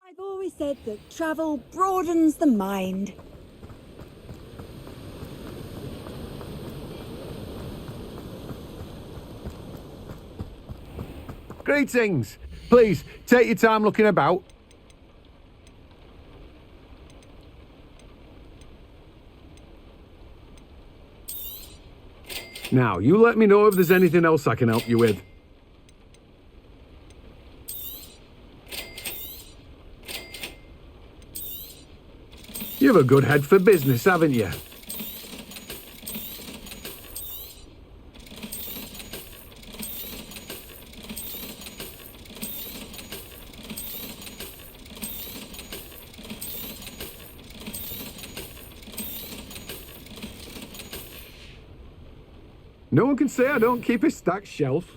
I've always said that travel broadens the mind. Greetings. Please, take your time looking about. Now, you let me know if there's anything else I can help you with. You've a good head for business, haven't you? No one can say I don't keep a stacked shelf.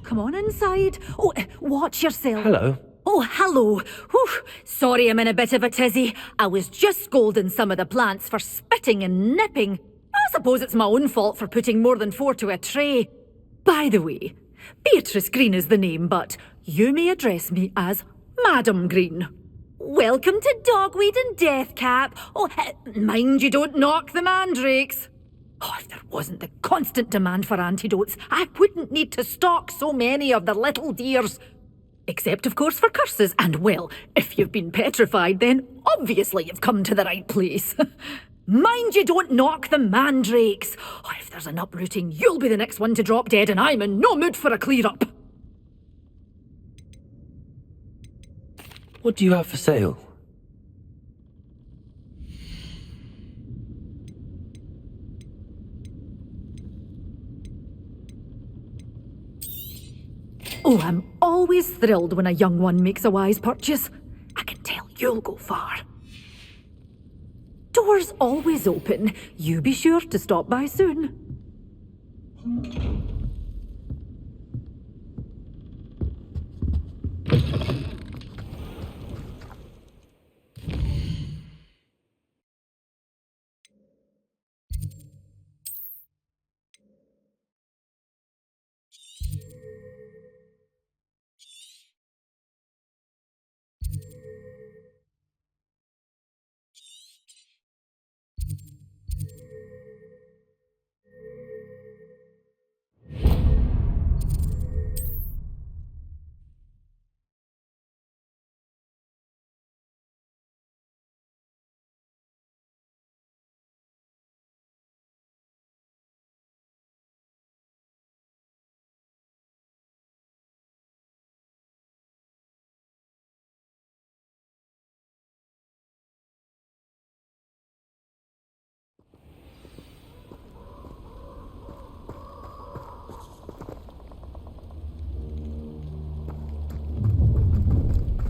Come on inside. Oh, watch yourself. Hello. Oh, hello. Whew. Sorry I'm in a bit of a tizzy. I was just scolding some of the plants for spitting and nipping. I suppose it's my own fault for putting more than 4 to a tray. By the way, Beatrice Green is the name, but you may address me as Madam Green. Welcome to Dogweed and Deathcap. Oh, mind you don't knock the mandrakes. Oh, if there wasn't the constant demand for antidotes, I wouldn't need to stock so many of the little dears. Except, of course, for curses. And, well, if you've been petrified, then obviously you've come to the right place. Mind you don't knock the mandrakes. Oh, if there's an uprooting, you'll be the next one to drop dead, and I'm in no mood for a clear-up. What do you have for sale? Oh, I'm always thrilled when a young one makes a wise purchase. I can tell you'll go far. Doors always open. You be sure to stop by soon.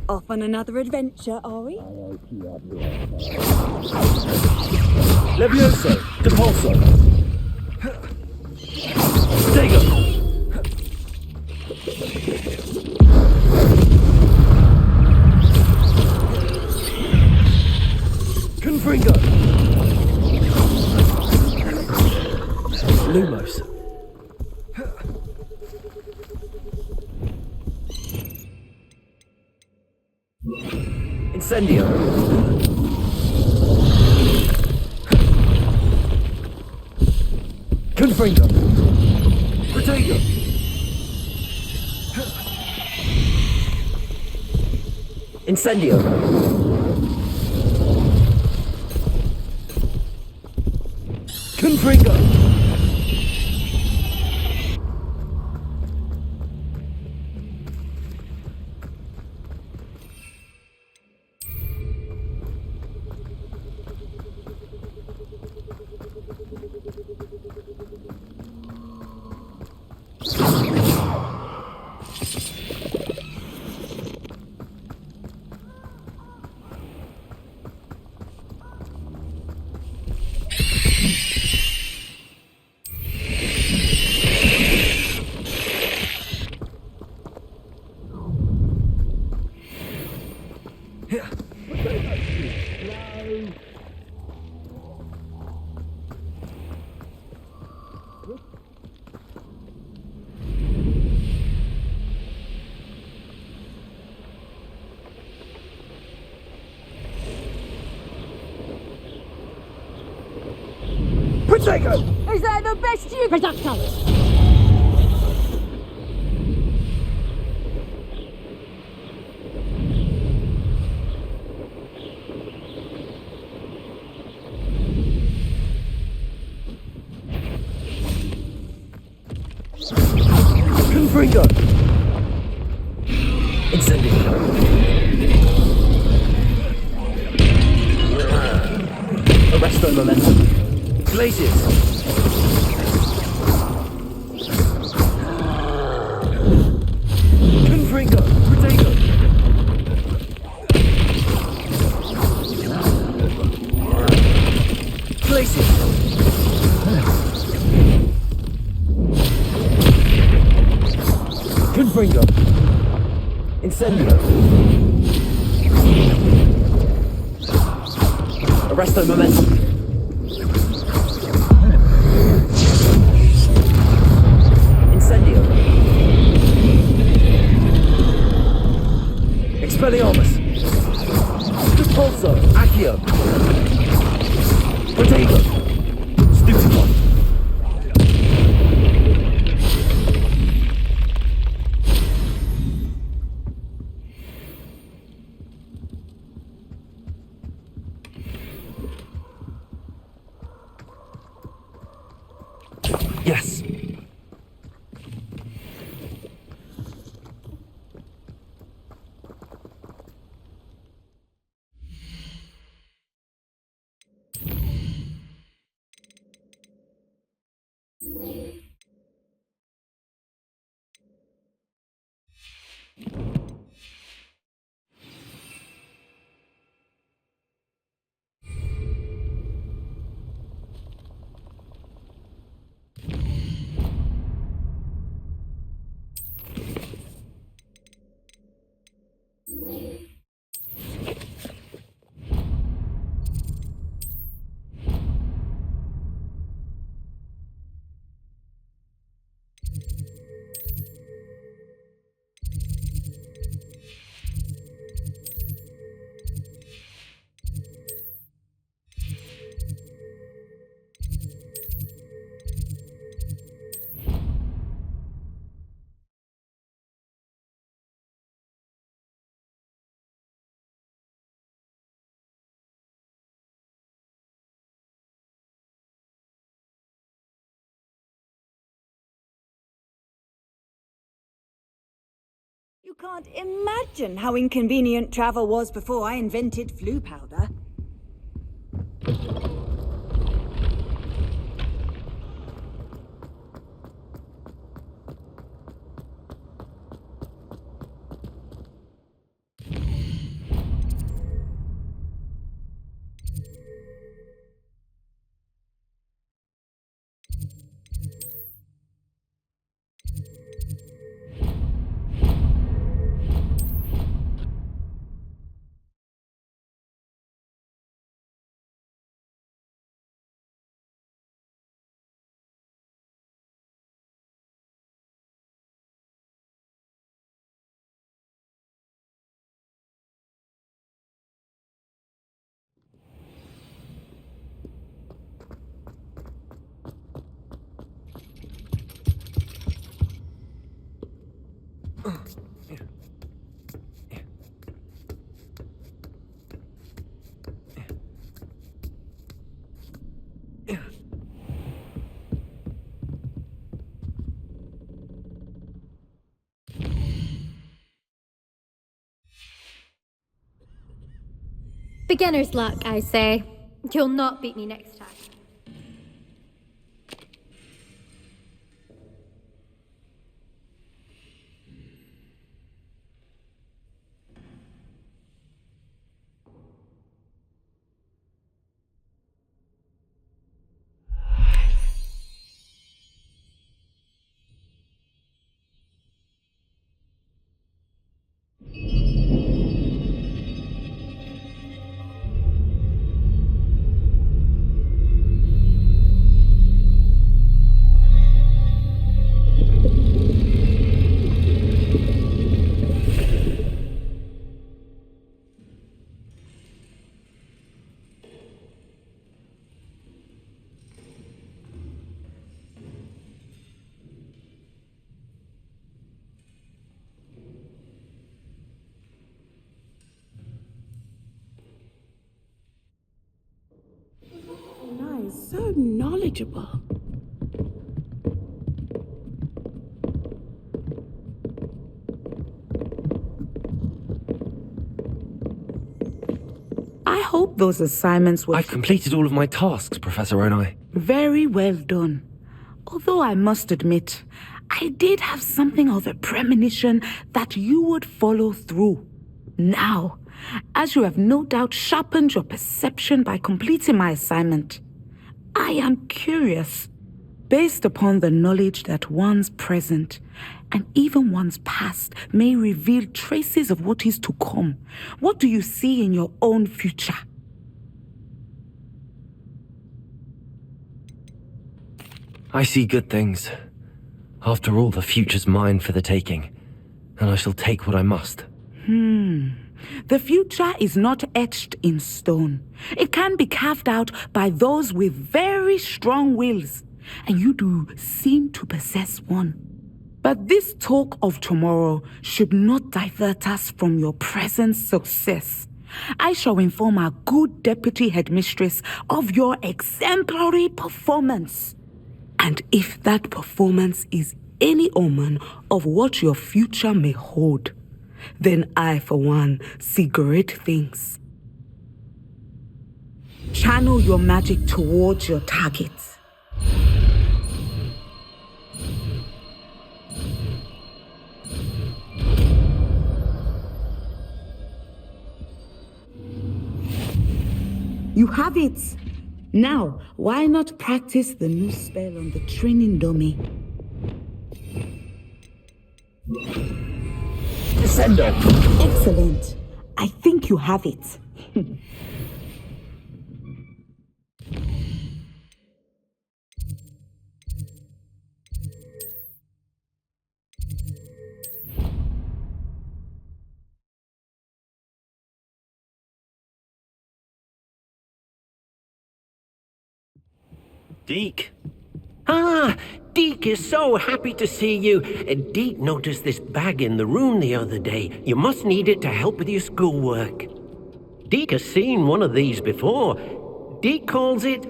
Off on another adventure, are we? Levioso! Depulso! Stego! Confringo! Lumos! Incendio! Confringo! Protego! Incendio. Confringo. Protego! Is that the best you... Projectiles! Confringo. Incendio. Arresto momentum. Glaciers. Confringo. Protego. Glaciers. Confringo. Incendio. Arresto momentum. Incendio. Expelliarmus. Repulso. Accio. Protego. Stupefy. Yes. You can't imagine how inconvenient travel was before I invented flu powder. Beginner's luck, I say. You'll not beat me next time. Nice, so knowledgeable. I hope those assignments were I've completed all of my tasks, Professor Onai. very well done. Although I must admit, I did have something of a premonition that you would follow through. Now, as you have no doubt sharpened your perception by completing my assignment, I am curious, based upon the knowledge that one's present and even one's past may reveal traces of what is to come. What do you see in your own future? I see good things. After all, the future's mine for the taking, and I shall take what I must. The future is not etched in stone. It can be carved out by those with very strong wills, and you do seem to possess one. But this talk of tomorrow should not divert us from your present success. I shall inform our good deputy headmistress of your exemplary performance. And if that performance is any omen of what your future may hold, then I, for one, see great things. Channel your magic towards your targets. You have it. Now, why not practice the new spell on the training dummy? Descendo. Excellent. I think you have it. Deke. Deke is so happy to see you. Deke noticed this bag in the room the other day. You must need it to help with your schoolwork. Deke has seen one of these before. Deke calls it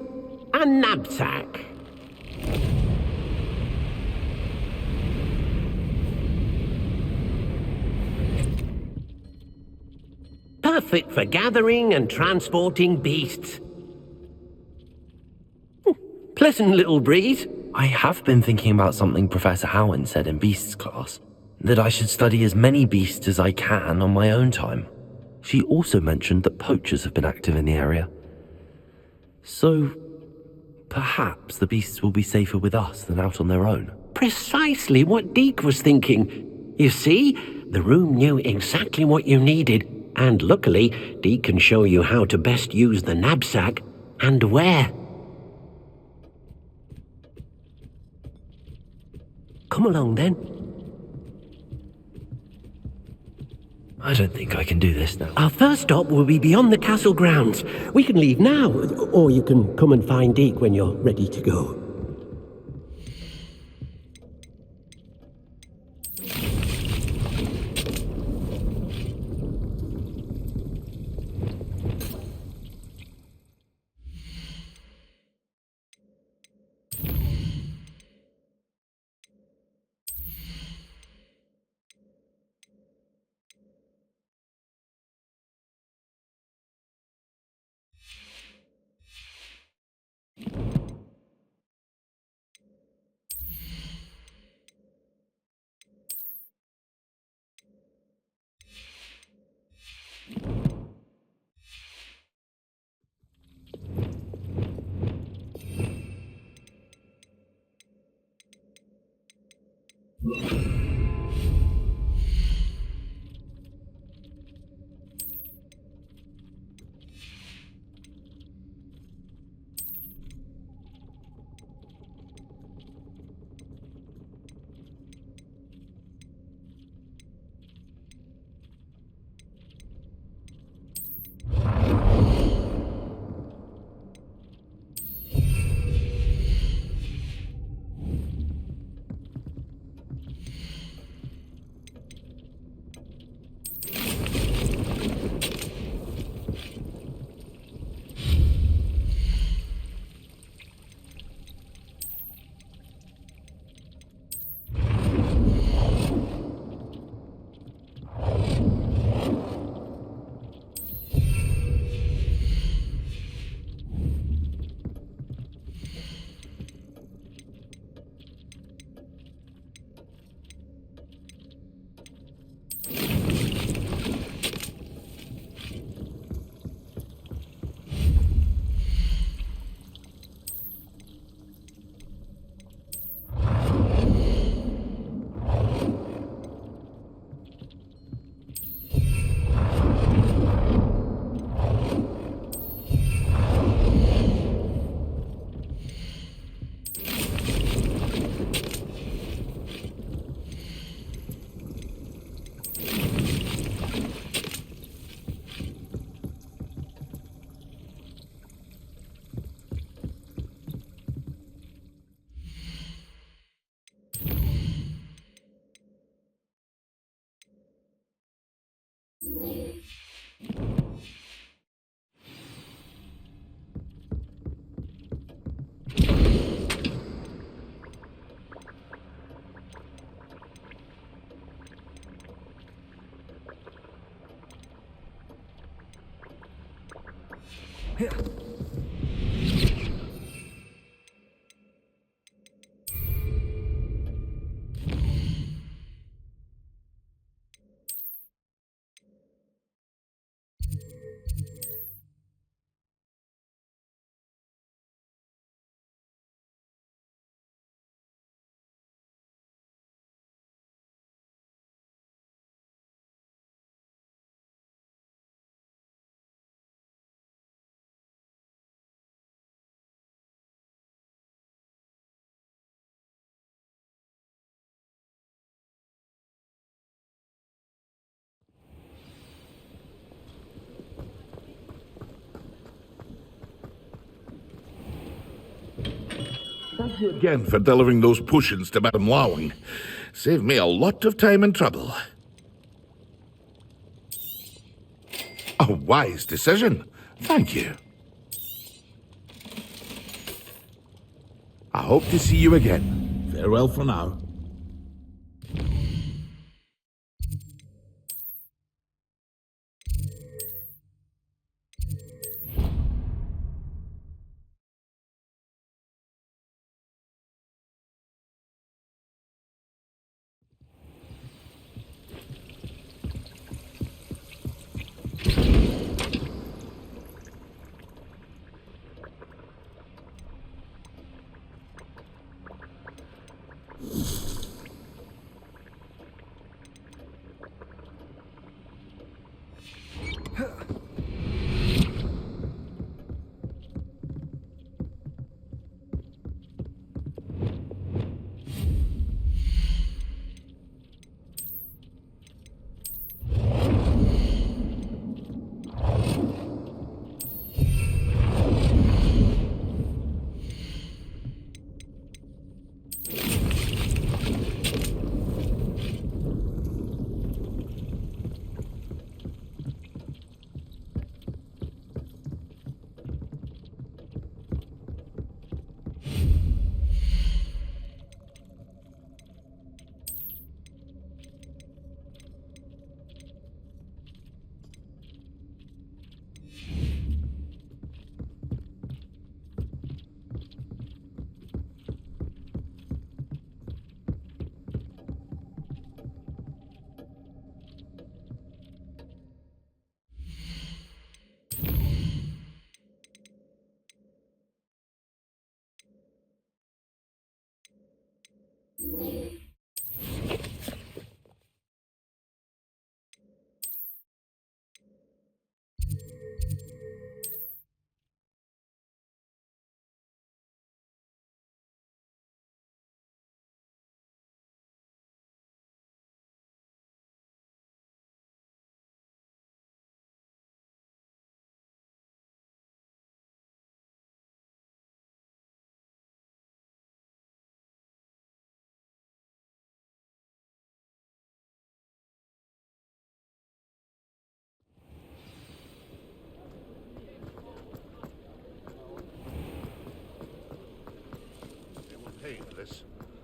a knapsack. Perfect for gathering and transporting beasts. Pleasant little breeze. I have been thinking about something Professor Howard said in Beasts class, that I should study as many beasts as I can on my own time. She also mentioned that poachers have been active in the area. So, perhaps the beasts will be safer with us than out on their own. Precisely what Deke was thinking. You see, the room knew exactly what you needed, and luckily, Deke can show you how to best use the knapsack and where. Come along then. I don't think I can do this now. Our first stop will be beyond the castle grounds. We can leave now, or you can come and find Deke when you're ready to go. Thank you again for delivering those potions to Madame Rowland. Saved me a lot of time and trouble. A wise decision. Thank you. I hope to see you again. Farewell for now.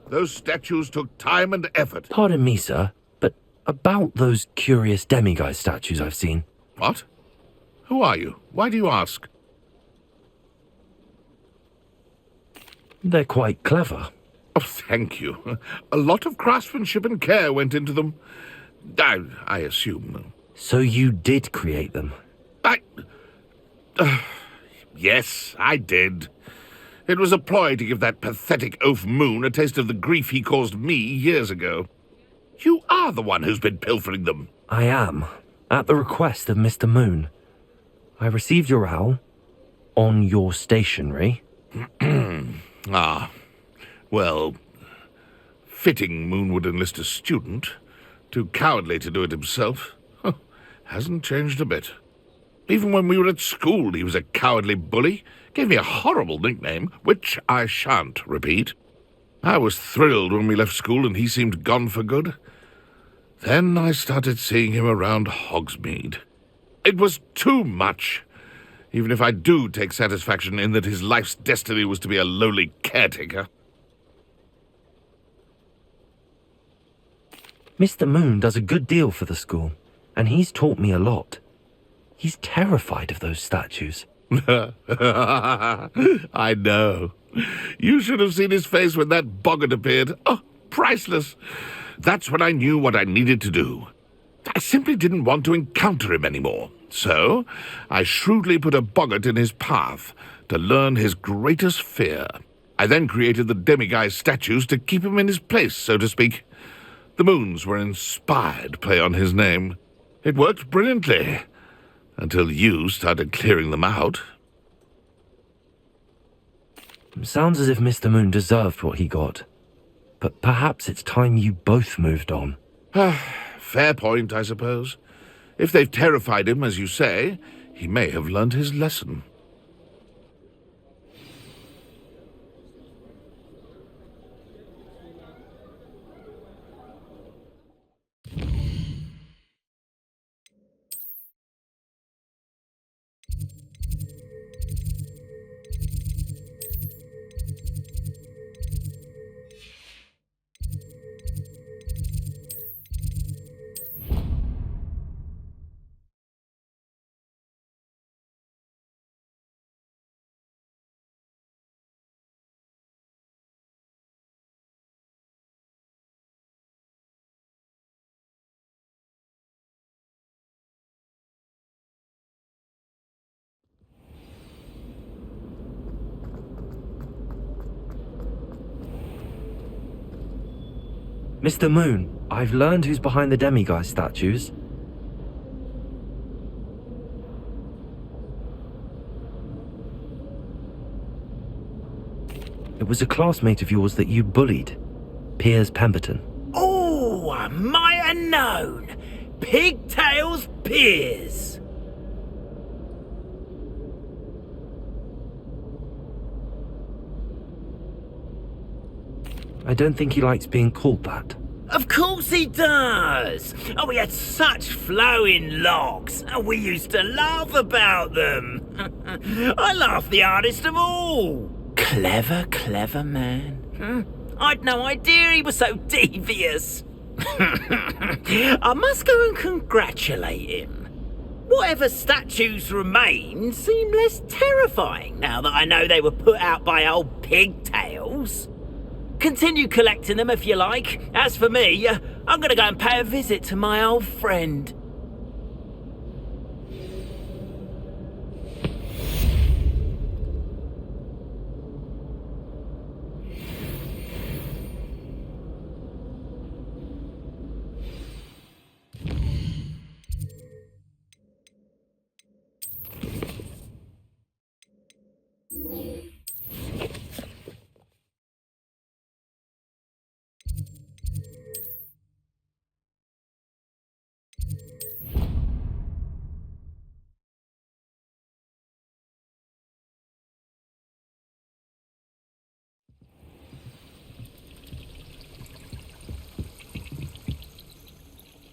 Those statues took time and effort. Pardon me, sir, but about those curious demiguise statues I've seen. What? Who are you? Why do you ask? They're quite clever. Oh, thank you. A lot of craftsmanship and care went into them. I assume. So you did create them? Yes, I did. It was a ploy to give that pathetic oaf Moon a taste of the grief he caused me years ago. You are the one who's been pilfering them. I am, at the request of Mr. Moon. I received your owl on your stationery. Well, fitting Moon would enlist a student. Too cowardly to do it himself. Hasn't changed a bit. Even when we were at school, he was a cowardly bully. Gave me a horrible nickname, which I shan't repeat. I was thrilled when we left school and he seemed gone for good. Then I started seeing him around Hogsmeade. It was too much. Even if I do take satisfaction in that his life's destiny was to be a lowly caretaker. Mr. Moon does a good deal for the school, and he's taught me a lot. He's terrified of those statues. I know. You should have seen his face when that boggart appeared. Oh, priceless. That's when I knew what I needed to do. I simply didn't want to encounter him anymore. So, I shrewdly put a boggart in his path to learn his greatest fear. I then created the demiguise statues to keep him in his place, so to speak. The moons were an inspired play on his name. It worked brilliantly, until you started clearing them out. Sounds as if Mr. Moon deserved what he got. But perhaps it's time you both moved on. Fair point, I suppose. If they've terrified him, as you say, he may have learned his lesson. Mr. Moon, I've learned who's behind the demiguise statues. It was a classmate of yours that you bullied, Piers Pemberton. Oh, I might have known. Pigtails Piers. I don't think he likes being called that. Of course he does. Oh, we had such flowing locks, and we used to laugh about them. I laughed the hardest of all. Clever, clever man. I'd no idea he was so devious. I must go and congratulate him. Whatever statues remain seem less terrifying now that I know they were put out by old pigtails. Continue collecting them if you like. As for me, I'm going to go and pay a visit to my old friend.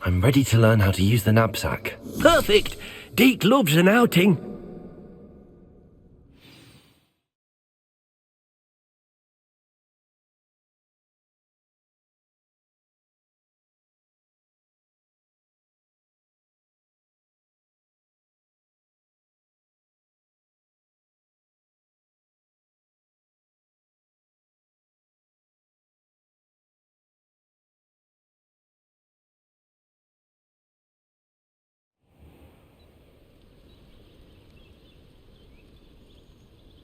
I'm ready to learn how to use the knapsack. Perfect. Deke loves an outing.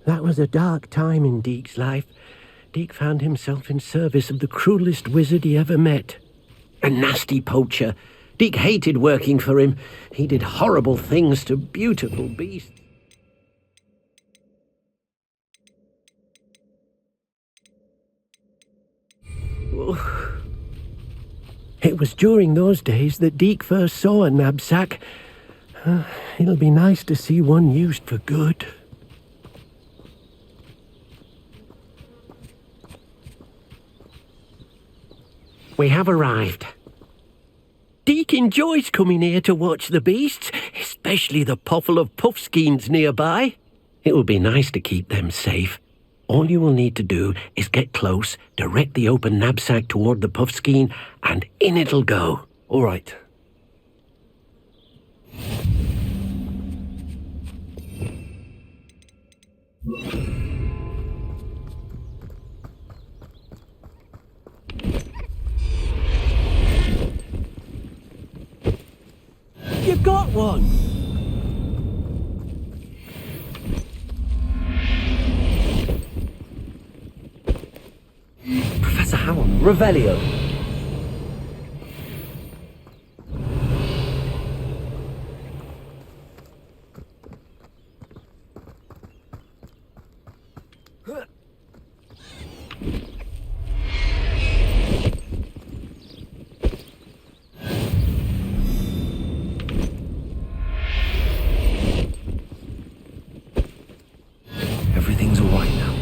That was a dark time in Deke's life. Deke found himself in service of the cruelest wizard he ever met. A nasty poacher. Deke hated working for him. He did horrible things to beautiful beasts. It was during those days that Deke first saw a knapsack. It'll be nice to see one used for good. We have arrived. Deke enjoys coming here to watch the beasts, especially the poffle of puffskeins nearby. It will be nice to keep them safe. All you will need to do is get close, direct the open knapsack toward the puffskein, and in it'll go. All right. You got one! Professor Howland, Revelio. everything's all right now.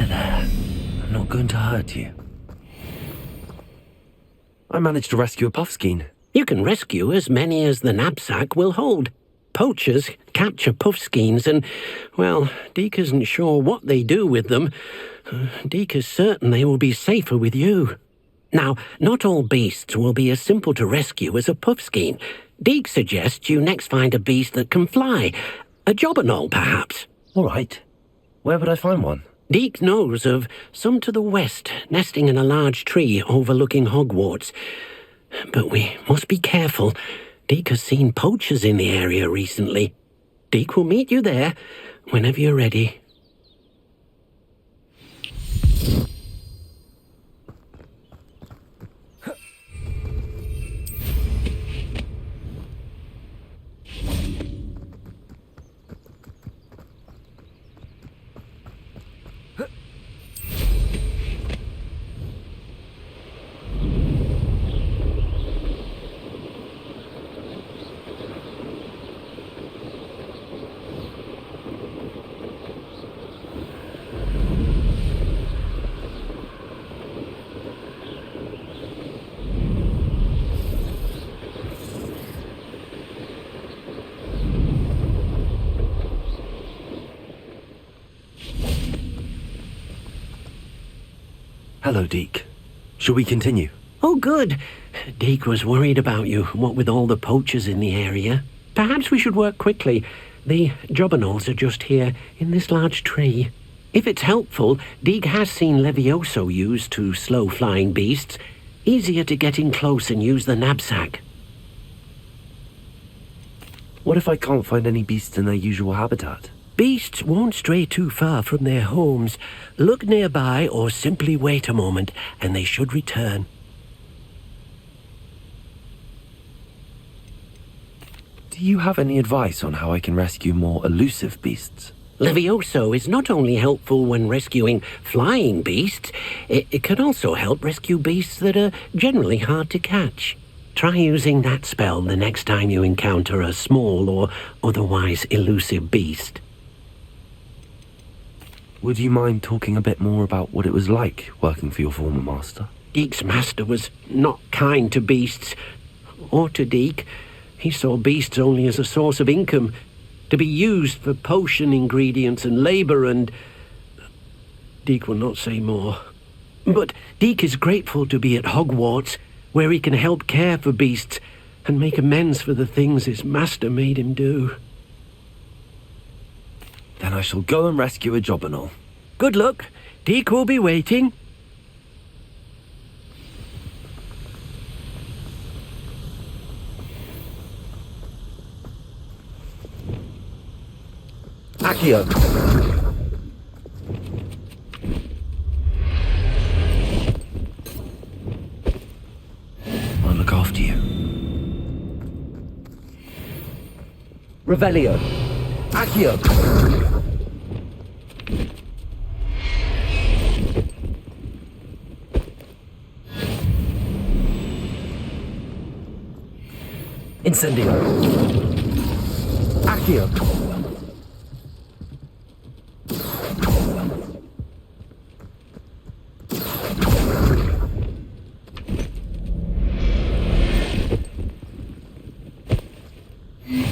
There. I'm not going to hurt you. I managed to rescue a puffskein. You can rescue as many as the knapsack will hold. Poachers capture puffskeins and, well, Deke isn't sure what they do with them. Deke is certain they will be safer with you. Now, not all beasts will be as simple to rescue as a puffskein. Deke suggests you next find a beast that can fly. A jobberknoll, perhaps. All right. Where would I find one? Deke knows of some to the west, nesting in a large tree overlooking Hogwarts. But we must be careful. Deke has seen poachers in the area recently. Deke will meet you there whenever you're ready. Hello, Deke. Shall we continue? Oh, good. Deke was worried about you, what with all the poachers in the area. Perhaps we should work quickly. The jobberknolls are just here, in this large tree. If it's helpful, Deke has seen Levioso used to slow flying beasts. Easier to get in close and use the knapsack. What if I can't find any beasts in their usual habitat? Beasts won't stray too far from their homes. Look nearby or simply wait a moment, and they should return. Do you have any advice on how I can rescue more elusive beasts? Levioso is not only helpful when rescuing flying beasts, it can also help rescue beasts that are generally hard to catch. Try using that spell the next time you encounter a small or otherwise elusive beast. Would you mind talking a bit more about what it was like working for your former master? Deke's master was not kind to beasts, or to Deke. He saw beasts only as a source of income, to be used for potion ingredients and labour, and Deke will not say more. But Deke is grateful to be at Hogwarts, where he can help care for beasts and make amends for the things his master made him do. Then I shall go and rescue a jobberknoll. Good luck. Deke will be waiting. Accio. I'll look after you. Revelio. Accio. Incendio. Accio.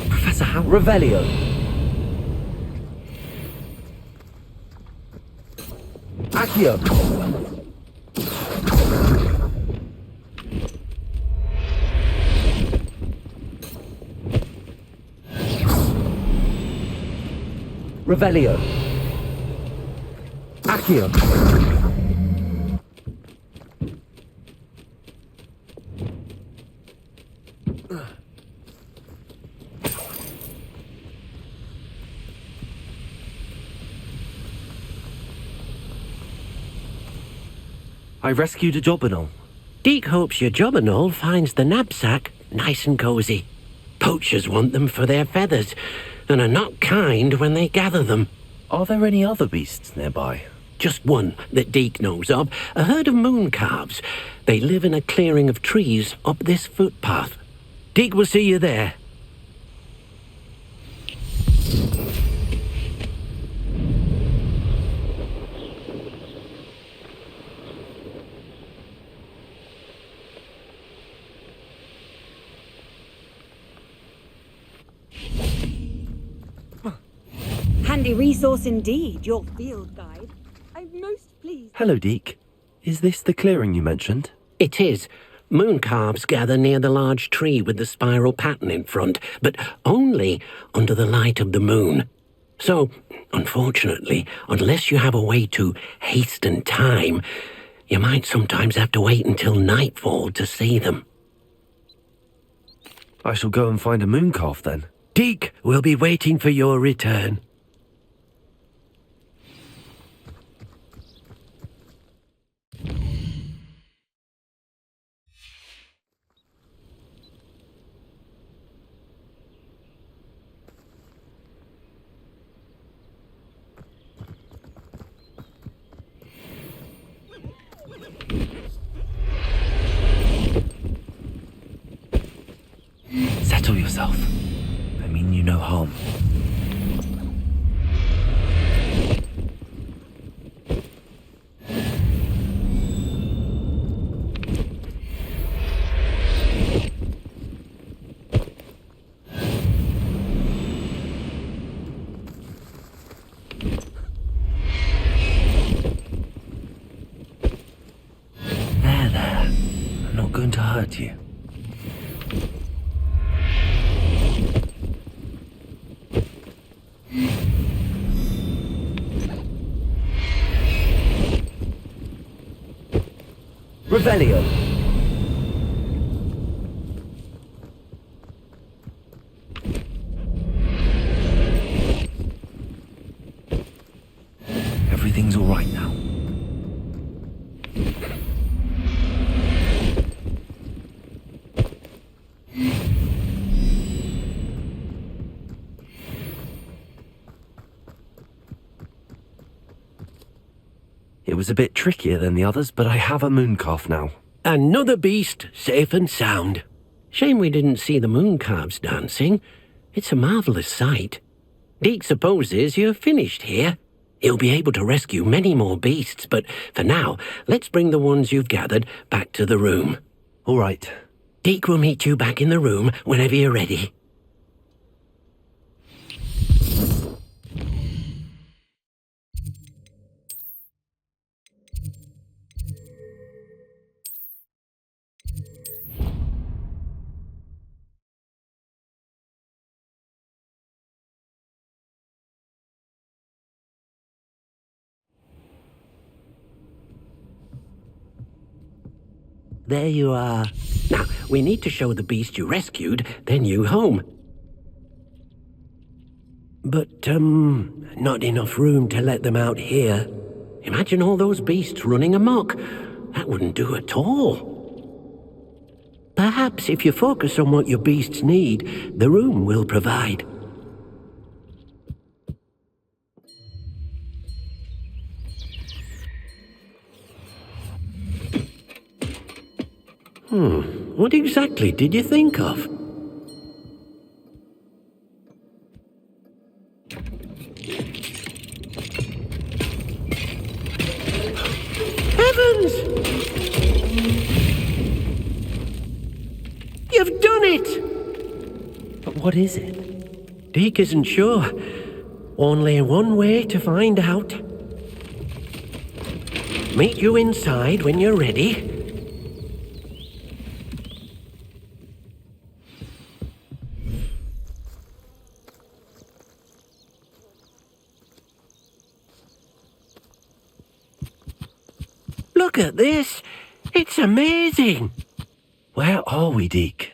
Professor Howland. Revelio. Accio. Revelio. Accio. I rescued a Jobberknoll. Deke hopes your Jobberknoll finds the knapsack nice and cozy. Poachers want them for their feathers, and are not kind when they gather them. Are there any other beasts nearby? Just one that Deke knows of, a herd of moon calves. They live in a clearing of trees up this footpath. Deke will see you there. Handy resource indeed, your field guide. I'm most pleased. Hello, Deke. Is this the clearing you mentioned? It is. Moon calves gather near the large tree with the spiral pattern in front, but only under the light of the moon. So, unfortunately, unless you have a way to hasten time, you might sometimes have to wait until nightfall to see them. I shall go and find a moon calf then. Deke will be waiting for your return. Settle yourself. I mean you no harm. There. I'm not going to hurt you. Revelio. Everything's all right now. It was a bit trickier than the others, but I have a moon calf now. Another beast, safe and sound. Shame we didn't see the moon calves dancing. It's a marvellous sight. Deke supposes you're finished here. He'll be able to rescue many more beasts, but for now, let's bring the ones you've gathered back to the room. All right. Deke will meet you back in the room whenever you're ready. There you are. Now, we need to show the beast you rescued, then you home. But, not enough room to let them out here. Imagine all those beasts running amok. That wouldn't do at all. Perhaps if you focus on what your beasts need, the room will provide. What exactly did you think of? Heavens! You've done it! But what is it? Deke isn't sure. Only one way to find out. Meet you inside when you're ready. at this. It's amazing. Where are we, Deke?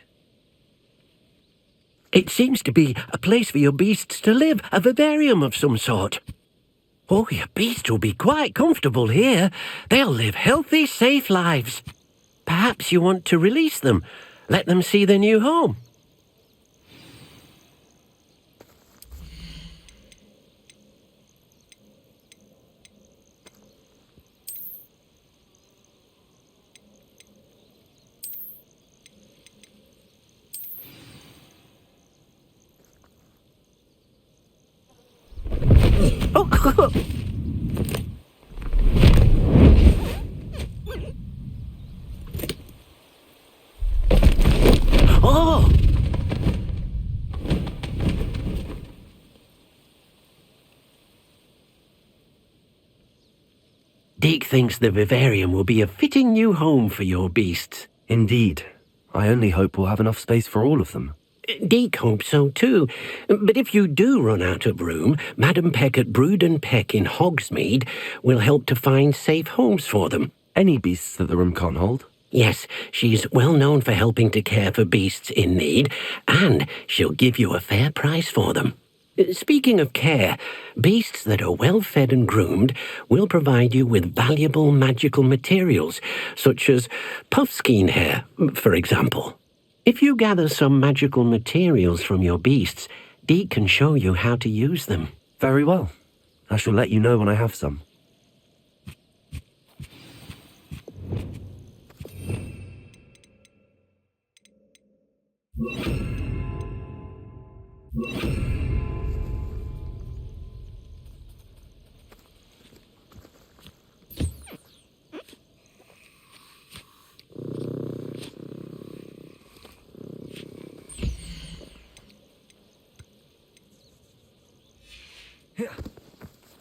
It seems to be a place for your beasts to live, a vivarium of some sort. Oh, your beasts will be quite comfortable here. They'll live healthy, safe lives. Perhaps you want to release them, let them see their new home. Oh! Deke thinks the vivarium will be a fitting new home for your beasts. Indeed. I only hope we'll have enough space for all of them. Deke hopes so too. But if you do run out of room, Madam Peck at Brood and Peck in Hogsmeade will help to find safe homes for them. Any beasts that the room can't hold? Yes, she's well known for helping to care for beasts in need, and she'll give you a fair price for them. Speaking of care, beasts that are well fed and groomed will provide you with valuable magical materials, such as puffskein hair, for example. If you gather some magical materials from your beasts, Deke can show you how to use them. Very well. I shall let you know when I have some.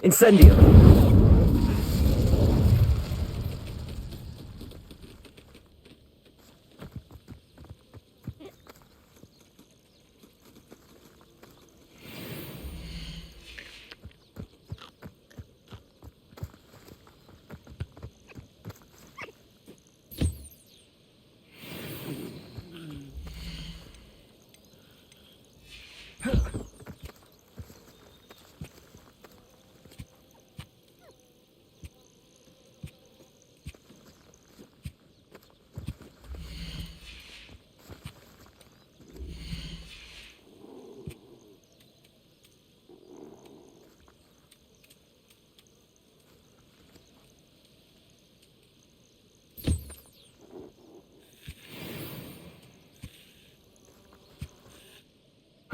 Incendio!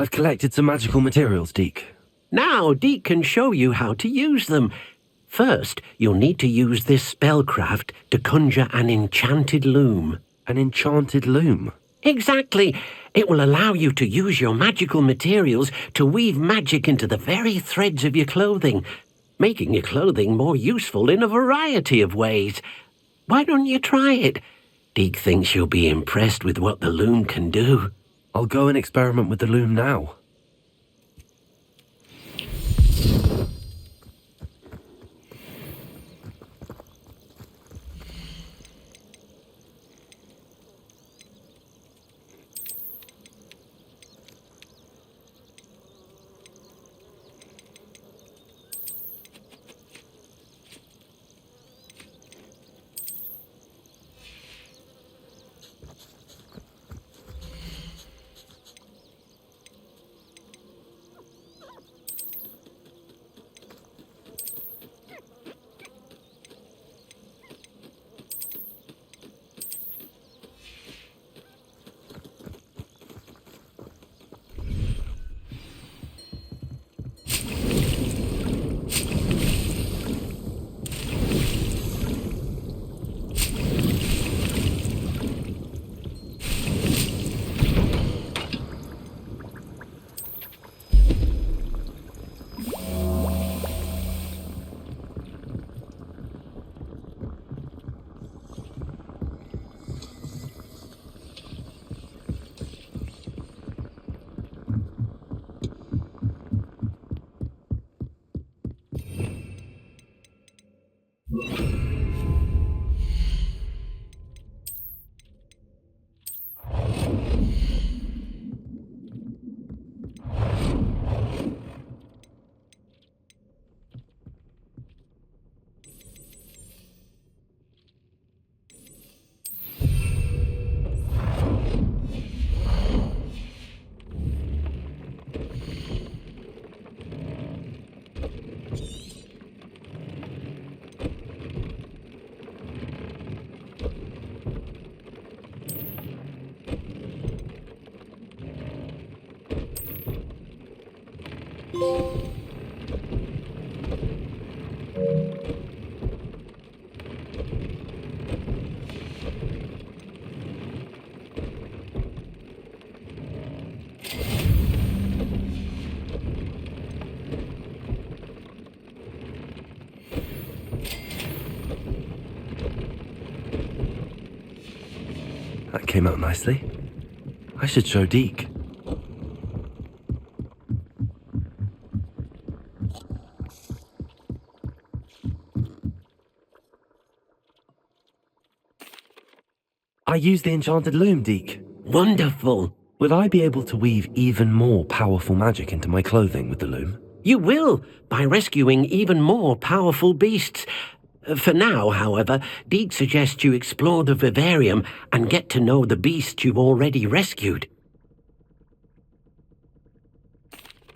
I've collected some magical materials, Deke. Now Deke can show you how to use them. First, you'll need to use this spellcraft to conjure an enchanted loom. An enchanted loom? Exactly. It will allow you to use your magical materials to weave magic into the very threads of your clothing, making your clothing more useful in a variety of ways. Why don't you try it? Deke thinks you'll be impressed with what the loom can do. I'll go and experiment with the loom now. That came out nicely. I should show Deke. I used the enchanted loom, Deke. Wonderful. Will I be able to weave even more powerful magic into my clothing with the loom? You will, by rescuing even more powerful beasts. For now, however, Deke suggests you explore the vivarium and get to know the beasts you've already rescued.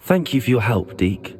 Thank you for your help, Deke.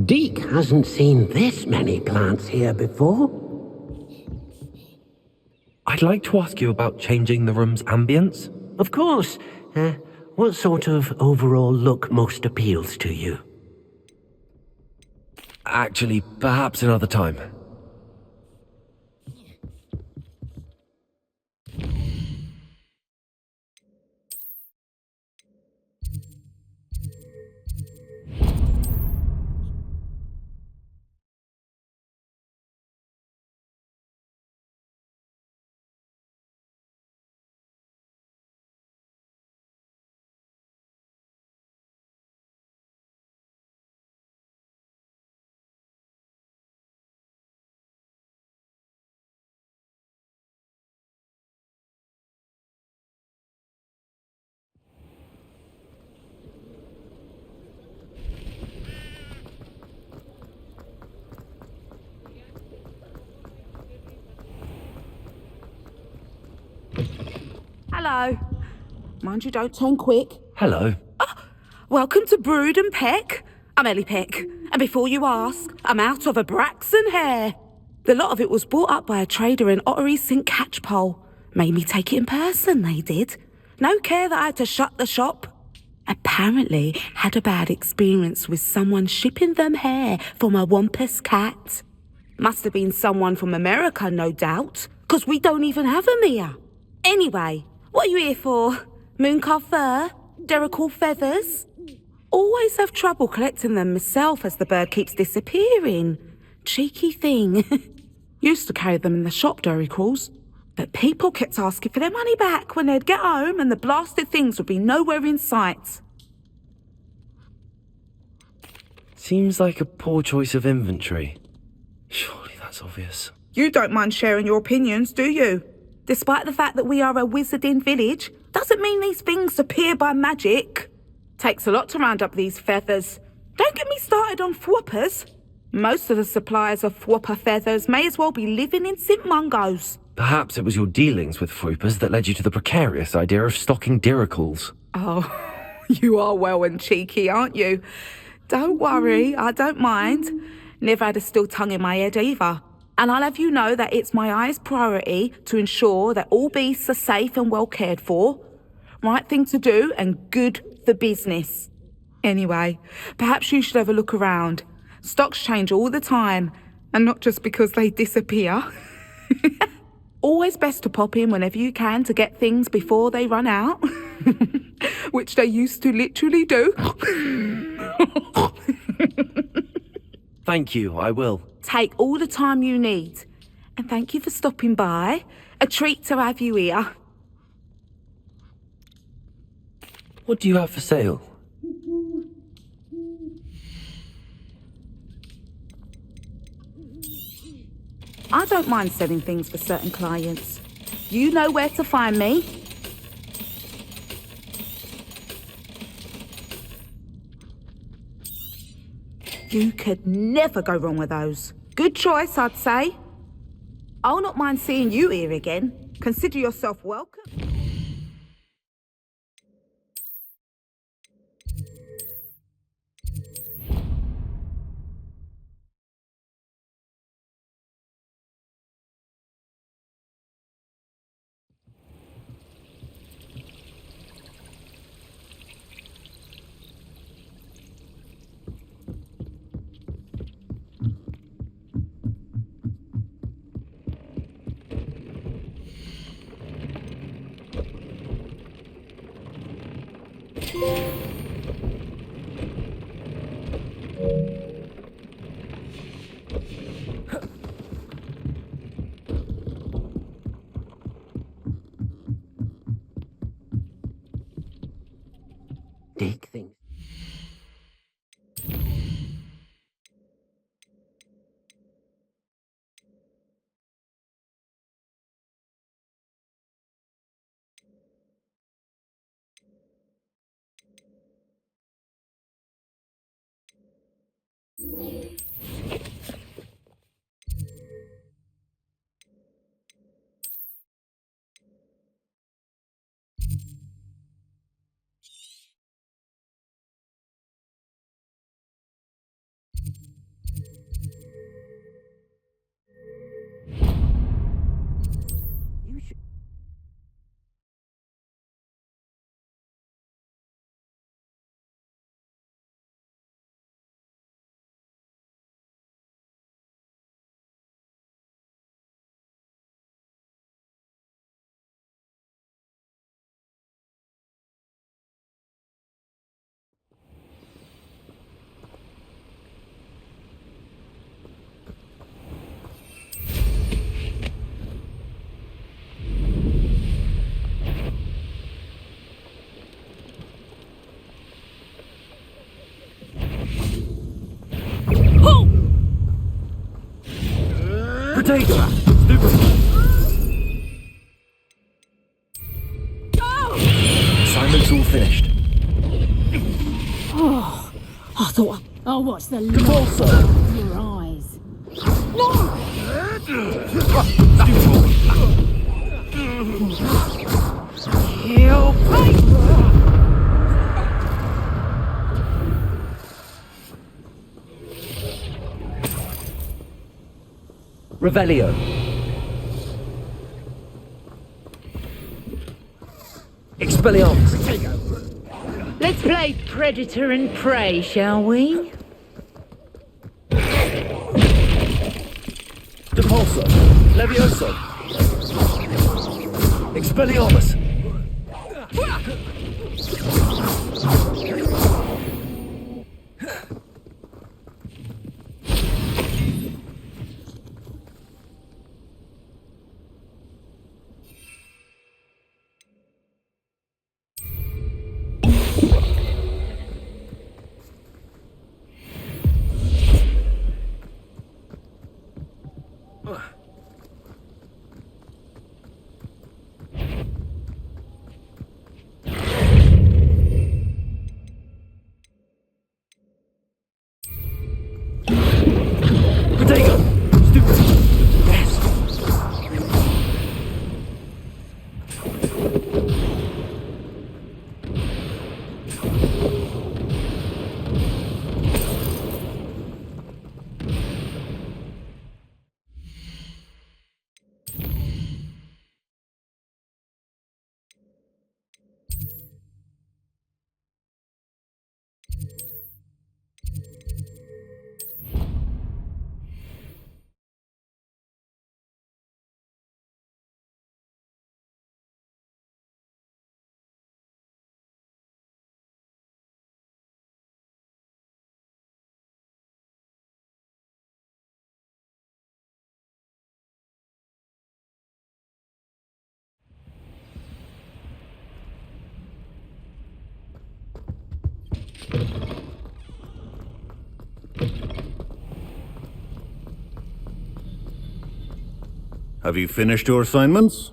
Deke hasn't seen this many plants here before. I'd like to ask you about changing the room's ambience. Of course. What sort of overall look most appeals to you? Actually, perhaps another time. Hello. Mind you don't turn quick. Hello. Welcome to Brood and Peck. I'm Ellie Peck. And before you ask, I'm out of a Braxton hair. The lot of it was bought up by a trader in Ottery St. Catchpole. Made me take it in person, they did. No care that I had to shut the shop. Apparently had a bad experience with someone shipping them hair for my Wampus cat. Must have been someone from America, no doubt, 'cause we don't even have them here. Anyway, what are you here for? Mooncarved fur? Derrickle feathers? Always have trouble collecting them myself as the bird keeps disappearing. Cheeky thing. Used to carry them in the shop, Derricles. But people kept asking for their money back when they'd get home and the blasted things would be nowhere in sight. Seems like a poor choice of inventory. Surely that's obvious. You don't mind sharing your opinions, do you? Despite the fact that we are a wizarding village, doesn't mean these things appear by magic. Takes a lot to round up these feathers. Don't get me started on thwoppers. Most of the suppliers of thwopper feathers may as well be living in St. Mungo's. Perhaps it was your dealings with Froopers that led you to the precarious idea of stocking Diricles. Oh, you are well and cheeky, aren't you? Don't worry, I don't mind. Never had a still tongue in my head either. And I'll have you know that it's my highest priority to ensure that all beasts are safe and well cared for. Right thing to do and good for business. Anyway, perhaps you should have a look around. Stocks change all the time, and not just because they disappear. Always best to pop in whenever you can to get things before they run out. Which they used to literally do. Thank you, I will. Take all the time you need. And thank you for stopping by. A treat to have you here. What do you have for sale? I don't mind selling things for certain clients. You know where to find me. You could never go wrong with those. Good choice, I'd say. I'll not mind seeing you here again. Consider yourself welcome. Dig things. Potato! Stupid! Assignment's all finished. Oh, I thought I'll watch the light Convulso! of your eyes. Revelio. Expelliarmus. Let's play Predator and Prey, shall we? Depulso. Levioso. Expelliarmus. Have you finished your assignments?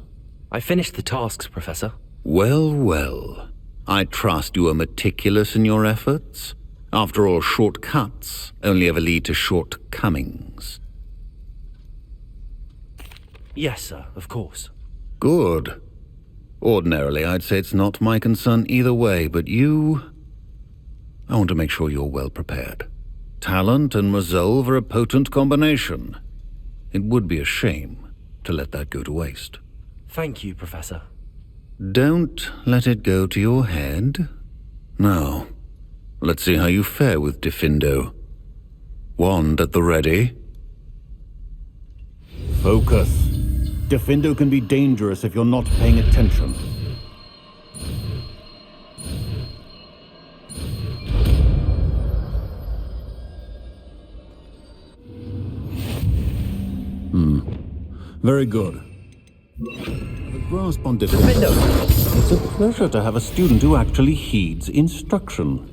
I finished the tasks, Professor. Well, well. I trust you are meticulous in your efforts. After all, shortcuts only ever lead to shortcomings. Yes, sir, of course. Good. Ordinarily, I'd say it's not my concern either way, but you... I want to make sure you're well prepared. Talent and resolve are a potent combination. It would be a shame to let that go to waste. Thank you, Professor. Don't let it go to your head. Now, let's see how you fare with Diffindo. Wand at the ready. Focus. Diffindo can be dangerous if you're not paying attention. Very good. The grasp on Diffindo. It's a pleasure to have a student who actually heeds instruction.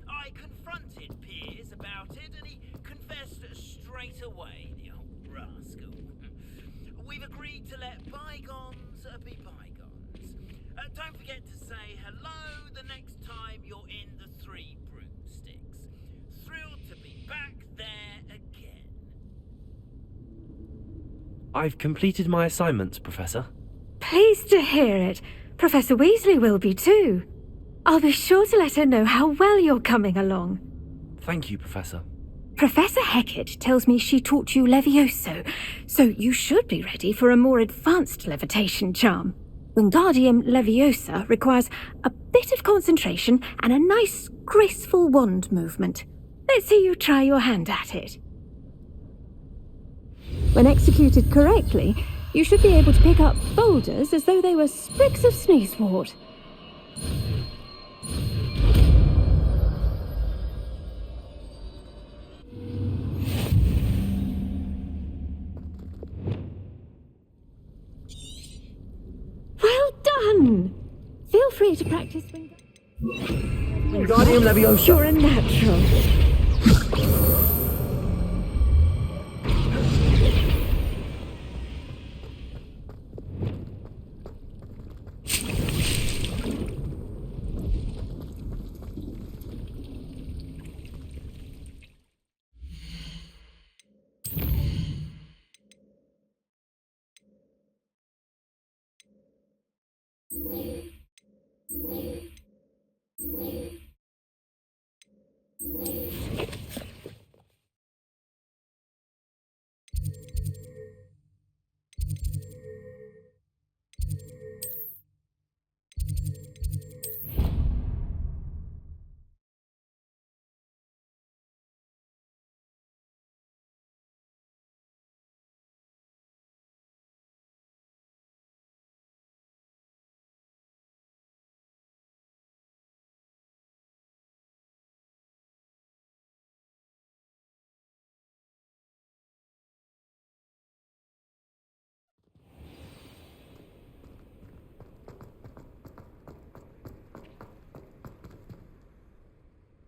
I confronted Piers about it, and he confessed straight away, the old rascal. We've agreed to let bygones be bygones. Don't forget to say hello the next time you're in the Three Broomsticks. Thrilled to be back there again. I've completed my assignments, Professor. Pleased to hear it. Professor Weasley will be too. I'll be sure to let her know how well you're coming along. Thank you, Professor. Professor Hecat tells me she taught you Levioso, so you should be ready for a more advanced levitation charm. Wingardium Leviosa requires a bit of concentration and a nice, graceful wand movement. Let's see you try your hand at it. When executed correctly, you should be able to pick up boulders as though they were sprigs of sneezewort. Well done! Feel free to practice Wingardium Leviosa. You're a natural.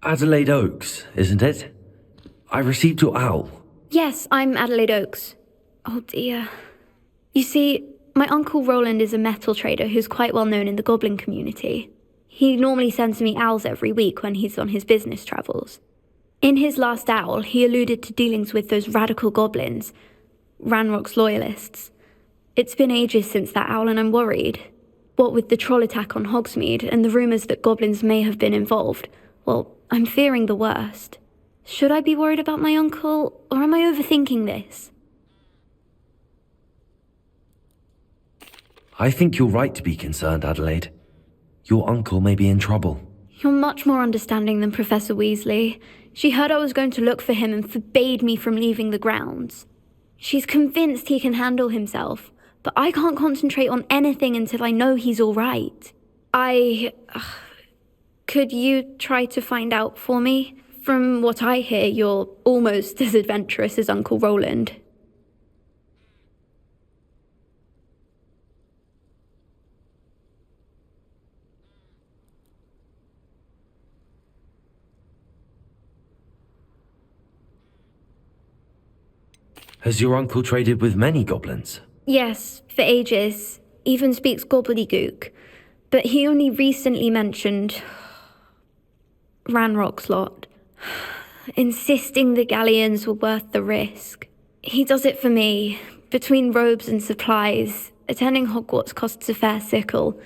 Adelaide Oaks, isn't it? I received your owl. Yes, I'm Adelaide Oaks. Oh dear. You see, my uncle Rowland is a metal trader who's quite well known in the goblin community. He normally sends me owls every week when he's on his business travels. In his last owl, he alluded to dealings with those radical goblins, Ranrock's loyalists. It's been ages since that owl and I'm worried. What with the troll attack on Hogsmeade and the rumours that goblins may have been involved, well, I'm fearing the worst. Should I be worried about my uncle, or am I overthinking this? I think you're right to be concerned, Adelaide. Your uncle may be in trouble. You're much more understanding than Professor Weasley. She heard I was going to look for him and forbade me from leaving the grounds. She's convinced he can handle himself, but I can't concentrate on anything until I know he's all right. Could you try to find out for me? From what I hear, you're almost as adventurous as Uncle Rowland. Has your uncle traded with many goblins? Yes, for ages. Even speaks gobbledygook. But he only recently mentioned Ranrock's lot, insisting the galleons were worth the risk. He does it for me. Between robes and supplies, attending Hogwarts costs a fair sickle.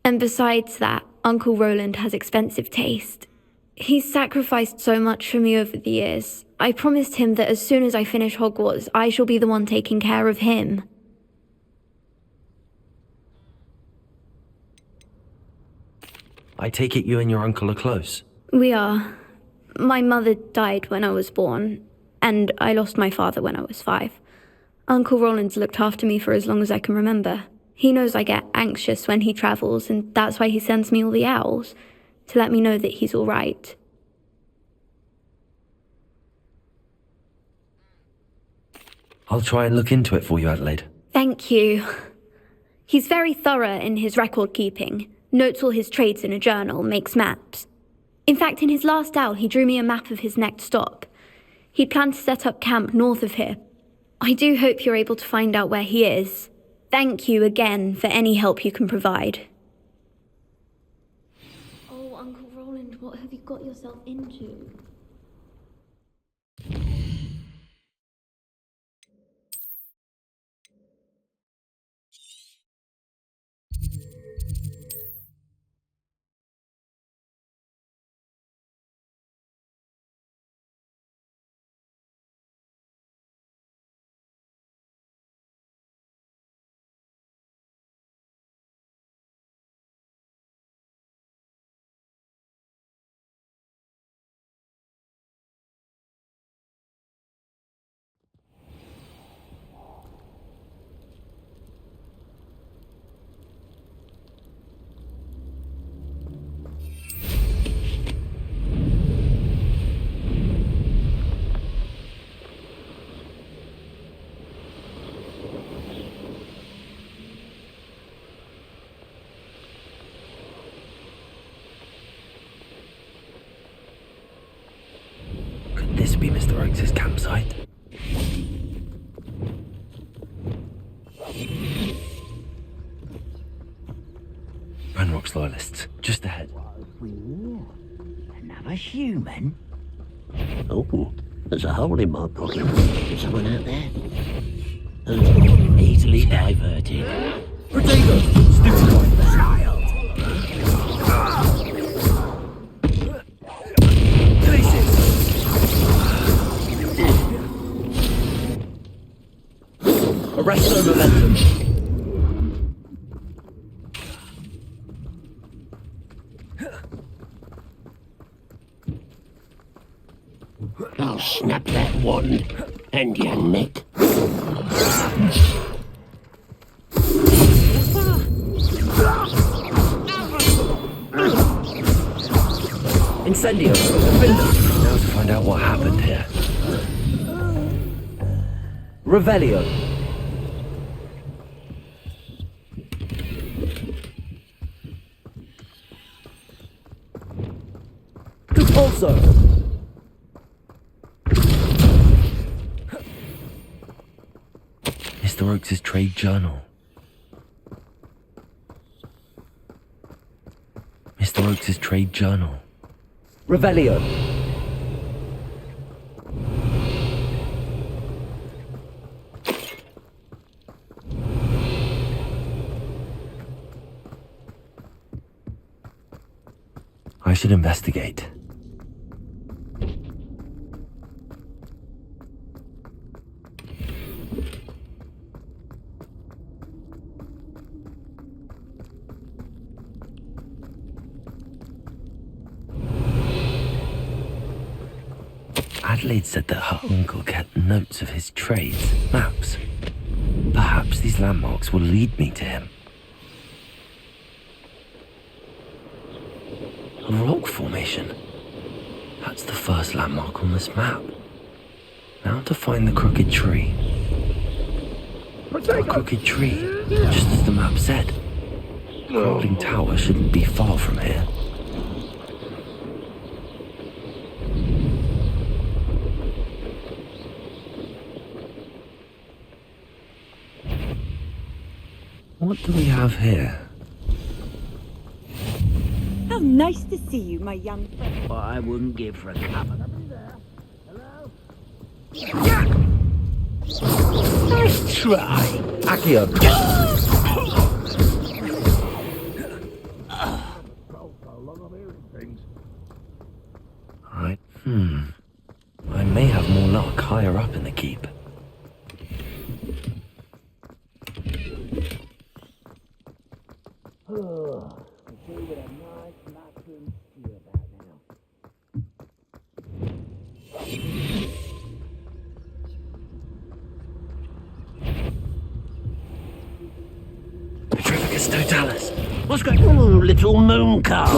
And besides that, Uncle Rowland has expensive taste. He's sacrificed so much for me over the years. I promised him that as soon as I finish Hogwarts, I shall be the one taking care of him. I take it you and your uncle are close. We are. My mother died when I was born, and I lost my father when I was 5. Uncle Rowland's looked after me for as long as I can remember. He knows I get anxious when he travels, and that's why he sends me all the owls, to let me know that he's all right. I'll try and look into it for you, Adelaide. Thank you. He's very thorough in his record keeping, notes all his trades in a journal, makes maps. In fact, in his last owl, he drew me a map of his next stop. He'd planned to set up camp north of here. I do hope you're able to find out where he is. Thank you again for any help you can provide. Oh, Uncle Rowland, what have you got yourself into? Could this be Mr. Oakes' campsite? Ranrock's loyalists, just ahead. Another human? Oh, there's a hole in my pocket. Someone out there? Easily diverted. Potatoes! Child! Arrest their momentum. I'll snap that wand and your neck. Incendio! Defender! Now to find out what happened here. Revelio! Compulso! Mr. Oakes' trade journal. Oaks' trade journal. Revelio. I should investigate. Adelaide said that her uncle kept notes of his trades, maps. Perhaps these landmarks will lead me to him. A rock formation. That's the first landmark on this map. Now to find the crooked tree. A crooked tree, just as the map said. Crumbling tower shouldn't be far from here. What do we have here? How nice to see you, my young friend. What I wouldn't give for a cup of them. Nice try. Accio. Right, I may have more luck higher up in the keep. Petrificus totalis. What's going on, little moon cow?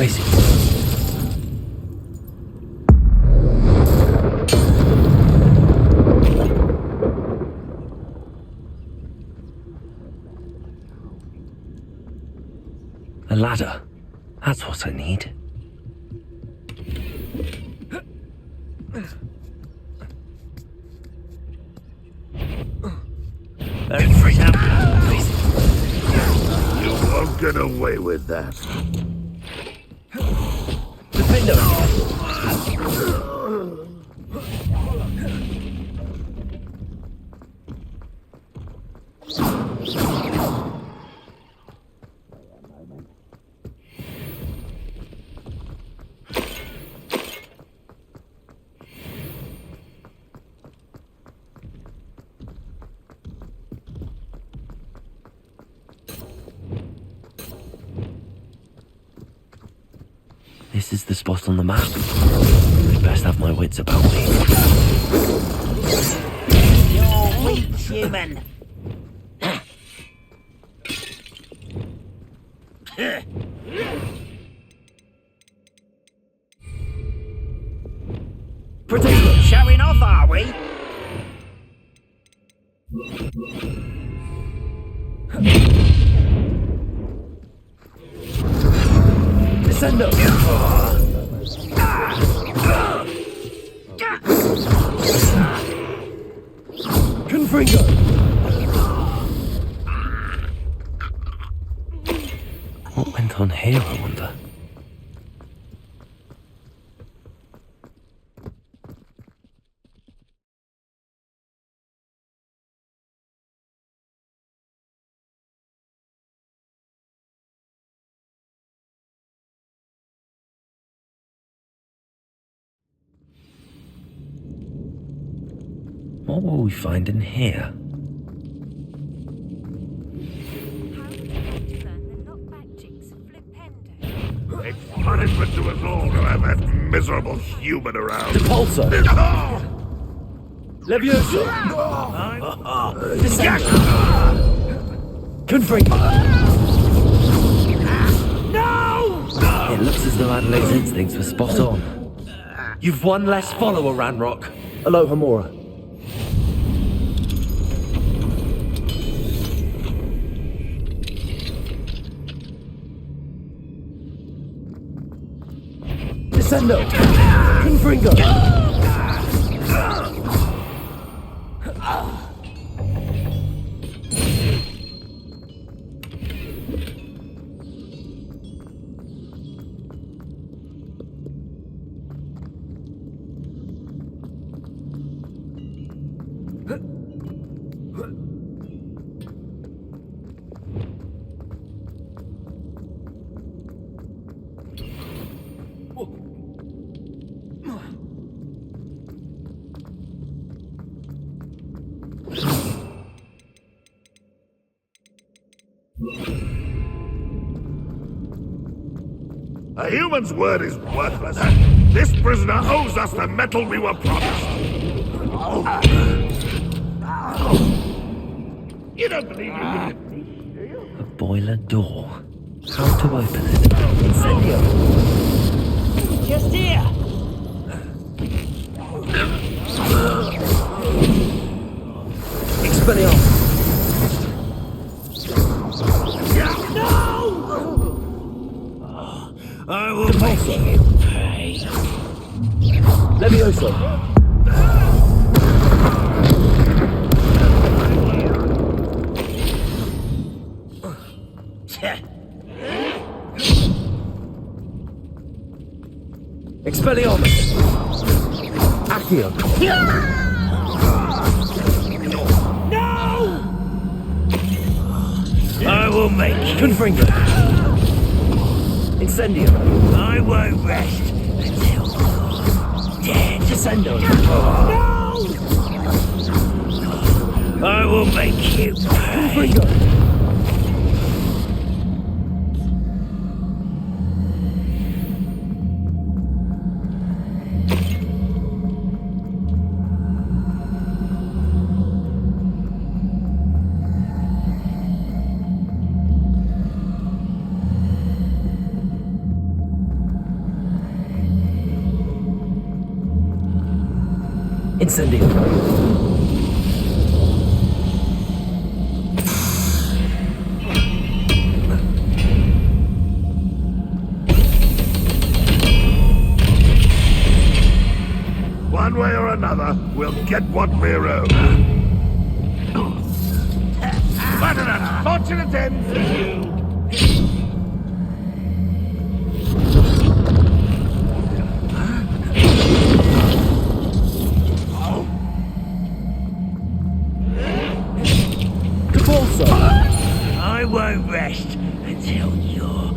A ladder. That's what I need. You won't get away with that. This is the spot on the map. I'd best have my wits about me. You're weak, human. Showing off, are we? Descendo. Confringo. What went on here, I wonder? What will we find in here? It's punishment to us all to have that miserable human around. Repulsor. Levioso. Confringo. No! It looks as though Adelaide's instincts were spot on. You've one less follower, Ranrock. Aloha Mora. Descendo. Confringo. A human's word is worthless. This prisoner owes us the metal we were promised. You don't believe you can... A boiler door. How to open it? Incendio! Just here. Expelliarmus! I will make you pay. Levioso! Expelliarmus! Accio! I will make you. Confringo! Incendio! I won't rest until you're dead. Descendo! I will make you pay. Confringo! Incendio! One way or another, we'll get what we're owed. But an unfortunate end for you. I won't rest until you're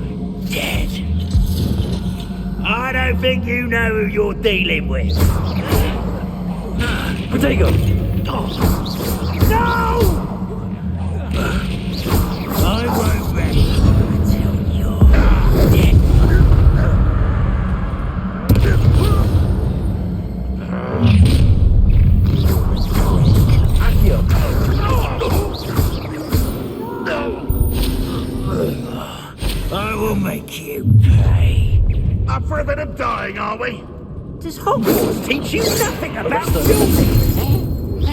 dead. I don't think you know who you're dealing with. Protego! No! I won't rest until you're dead. Accio! I will make you pay. Up for a bit of dying, are we? Does Hogwarts teach you nothing about dueling?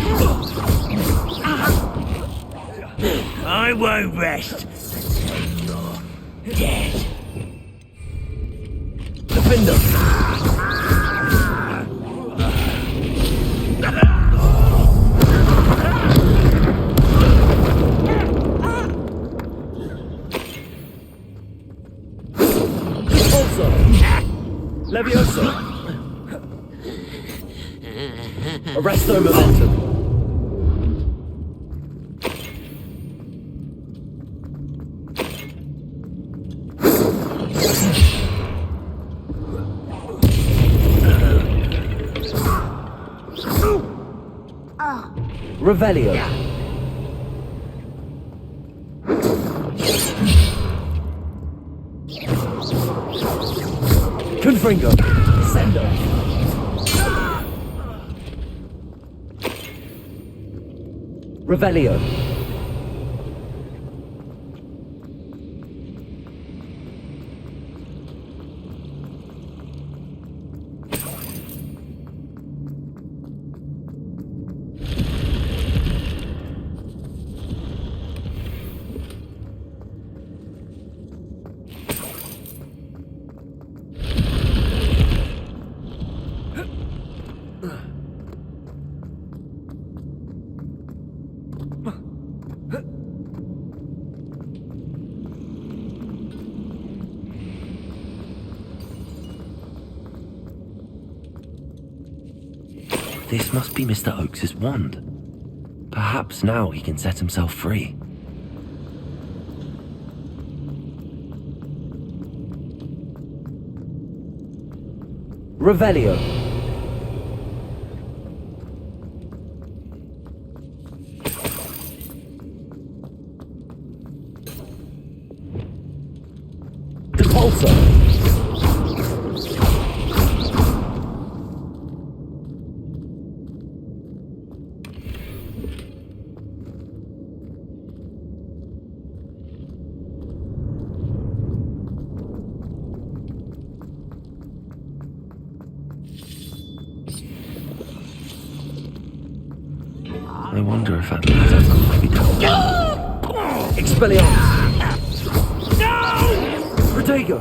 I won't rest until you're dead. Defender! Levioso! Arresto momentum! Revelio! Confringo! Sendo! Revelio! This must be Mr. Oakes's wand. Perhaps now he can set himself free. Revelio. Depulso. wonder if Adelaide might be down. Expelliarmus! Protego!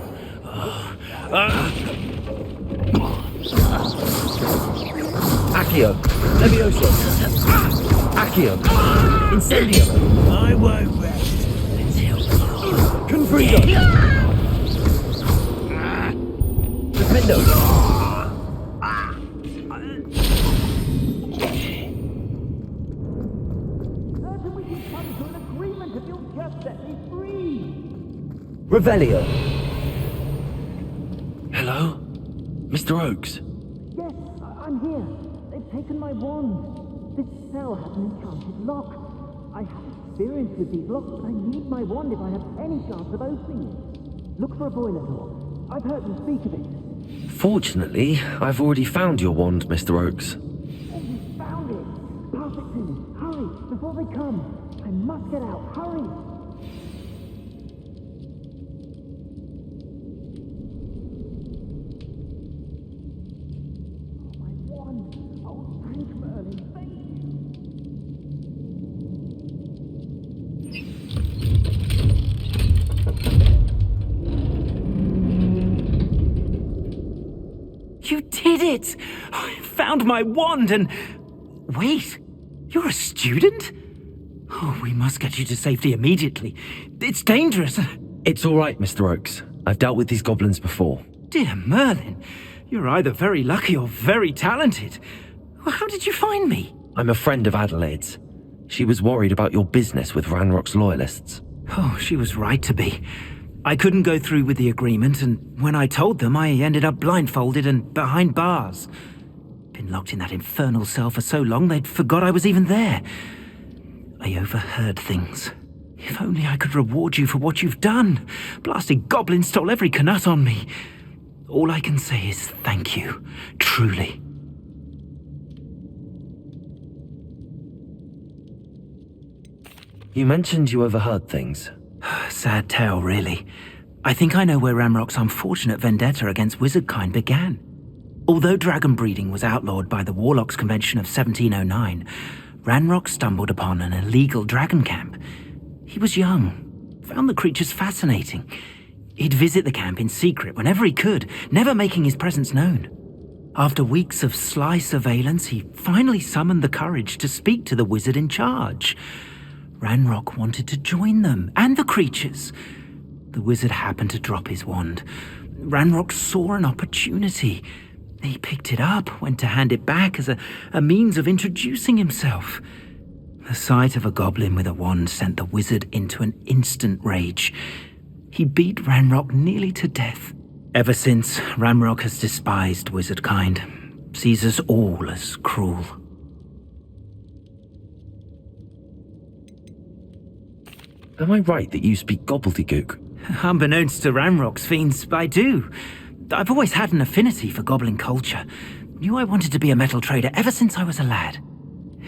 Accio! Levioso! Accio! Incendio! I won't rest until Confrido! Defendo! Revelio! Hello? Mr. Oakes? Yes, I'm here. They've taken my wand. This cell has an enchanted lock. I have experience with these locks, but I need my wand if I have any chance of opening it. Look for a boiler door. I've heard them speak of it. Fortunately, I've already found your wand, Mr. Oakes. Oh, you found it! Pass it to me. Hurry, before they come. I must get out. Hurry! You did it! I found my wand and... Wait, you're a student? Oh, we must get you to safety immediately. It's dangerous. It's all right, Mr. Oakes. I've dealt with these goblins before. Dear Merlin, you're either very lucky or very talented. How did you find me? I'm a friend of Adelaide's. She was worried about your business with Ranrock's loyalists. Oh, she was right to be. I couldn't go through with the agreement, and when I told them, I ended up blindfolded and behind bars. Been locked in that infernal cell for so long, they'd forgot I was even there. I overheard things. If only I could reward you for what you've done. Blasted goblin stole every canut on me. All I can say is thank you, truly. You mentioned you overheard things. Sad tale, really. I think I know where Ranrock's unfortunate vendetta against wizardkind began. Although dragon breeding was outlawed by the Warlocks Convention of 1709, Ranrock stumbled upon an illegal dragon camp. He was young, found the creatures fascinating. He'd visit the camp in secret whenever he could, never making his presence known. After weeks of sly surveillance, he finally summoned the courage to speak to the wizard in charge. Ranrock wanted to join them, and the creatures. The wizard happened to drop his wand. Ranrock saw an opportunity. He picked it up, went to hand it back as a means of introducing himself. The sight of a goblin with a wand sent the wizard into an instant rage. He beat Ranrock nearly to death. Ever since, Ranrock has despised wizardkind, sees us all as cruel. Am I right that you speak gobbledygook? Unbeknownst to Ranrock's fiends, I do. I've always had an affinity for goblin culture. Knew I wanted to be a metal trader ever since I was a lad.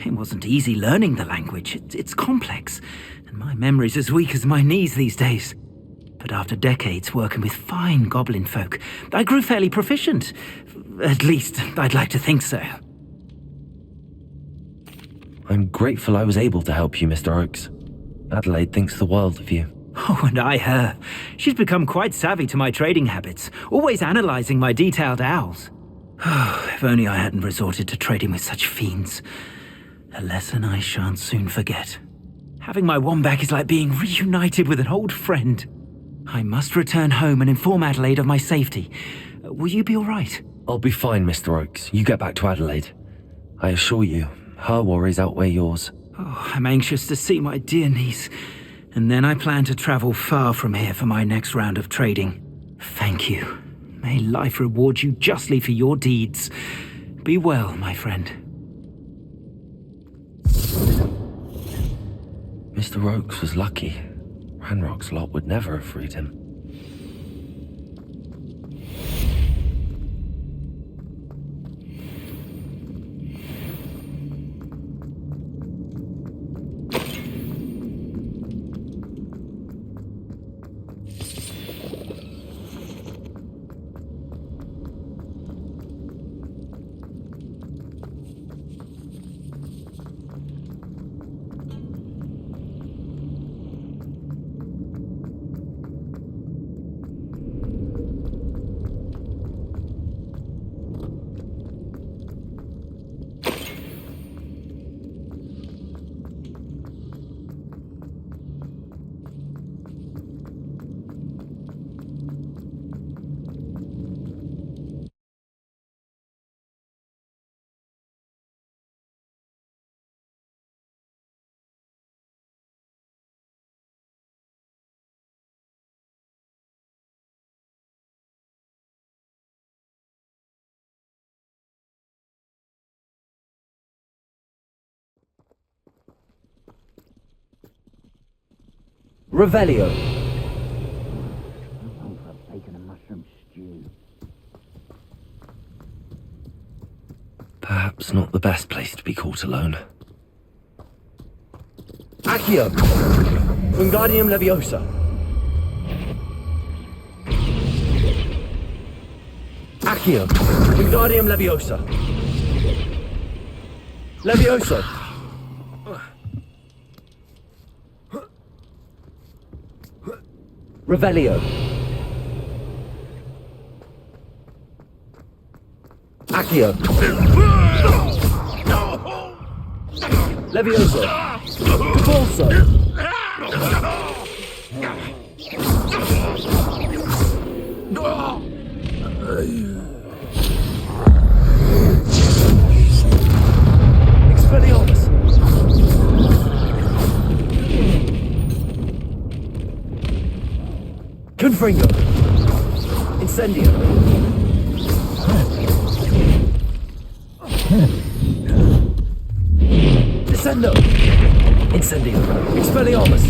It wasn't easy learning the language. It's complex, and my memory's as weak as my knees these days. But after decades working with fine goblin folk, I grew fairly proficient. At least, I'd like to think so. I'm grateful I was able to help you, Mr. Oakes. Adelaide thinks the world of you. Oh, and I her. She's become quite savvy to my trading habits, always analysing my detailed owls. If only I hadn't resorted to trading with such fiends. A lesson I shan't soon forget. Having my wand back is like being reunited with an old friend. I must return home and inform Adelaide of my safety. Will you be all right? I'll be fine, Mr. Oakes. You get back to Adelaide. I assure you, her worries outweigh yours. Oh, I'm anxious to see my dear niece. And then I plan to travel far from here for my next round of trading. Thank you. May life reward you justly for your deeds. Be well, my friend. Mr. Oakes was lucky. Ranrock's lot would never have freed him. Revelio. Bacon and mushroom stew. Perhaps not the best place to be caught alone. Accio. Wingardium Leviosa. Accio. Wingardium Leviosa. Levioso. Revelio. Accio. Levioso. Convulso. Expelliarmus. Confringo. Incendio. Descendo. Incendio. Expelliarmus.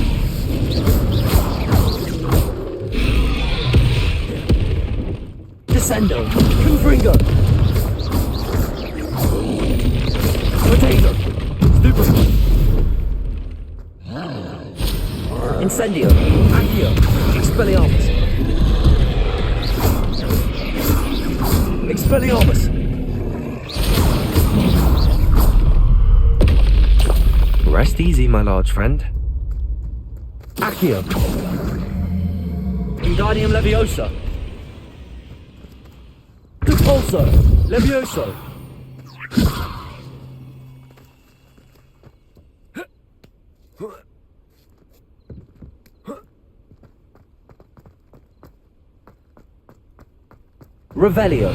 Descendo. Confringo. Potato. Stupid. Incendio. Accio. Expelliarmus. Expelliarmus. Rest easy, my large friend. Accio. Wingardium Leviosa. Compulso. Levioso. Revelio.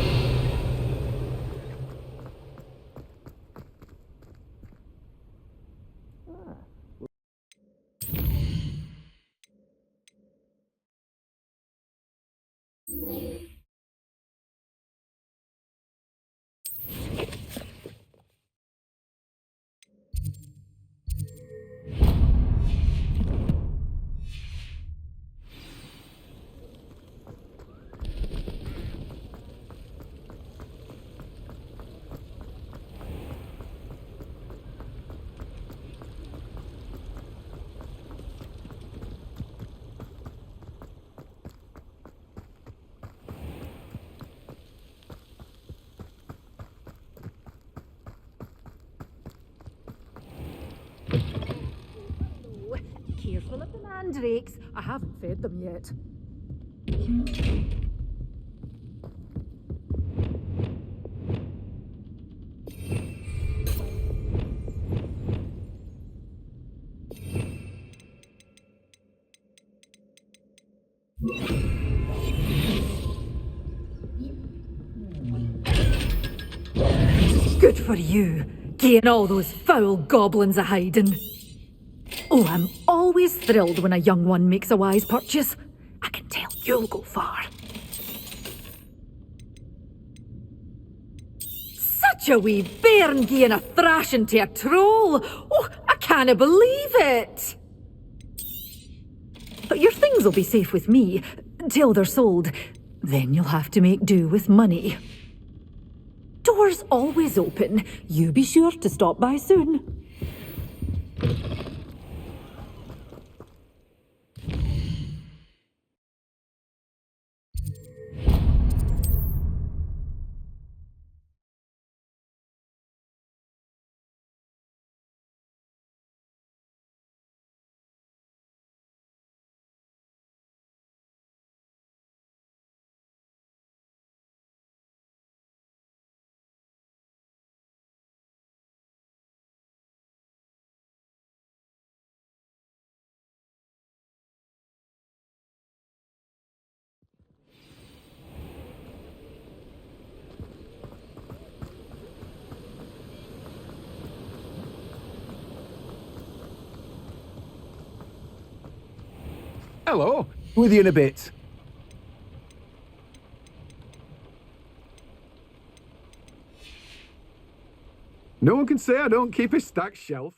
Careful of the mandrakes. I haven't fed them yet. Good for you, getting all those foul goblins a hiding. Oh, I'm always thrilled when a young one makes a wise purchase. I can tell you'll go far. Such a wee bairn gieing a thrashing to a troll. Oh, I can't believe it. But your things will be safe with me, till they're sold. Then you'll have to make do with money. Doors always open. You be sure to stop by soon. Hello. With you in a bit. No one can say I don't keep a stacked shelf.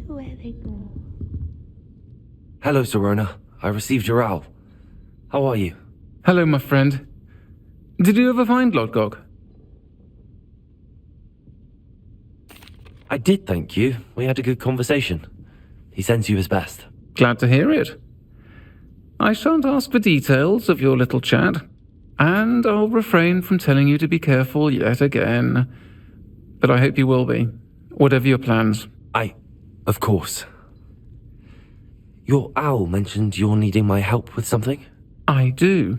where they go. Hello, Sirona. I received your owl. How are you? Hello, my friend. Did you ever find Lodgok? I did, thank you. We had a good conversation. He sends you his best. Glad to hear it. I shan't ask for details of your little chat, and I'll refrain from telling you to be careful yet again. But I hope you will be, whatever your plans. Of course. Your owl mentioned you're needing my help with something? I do.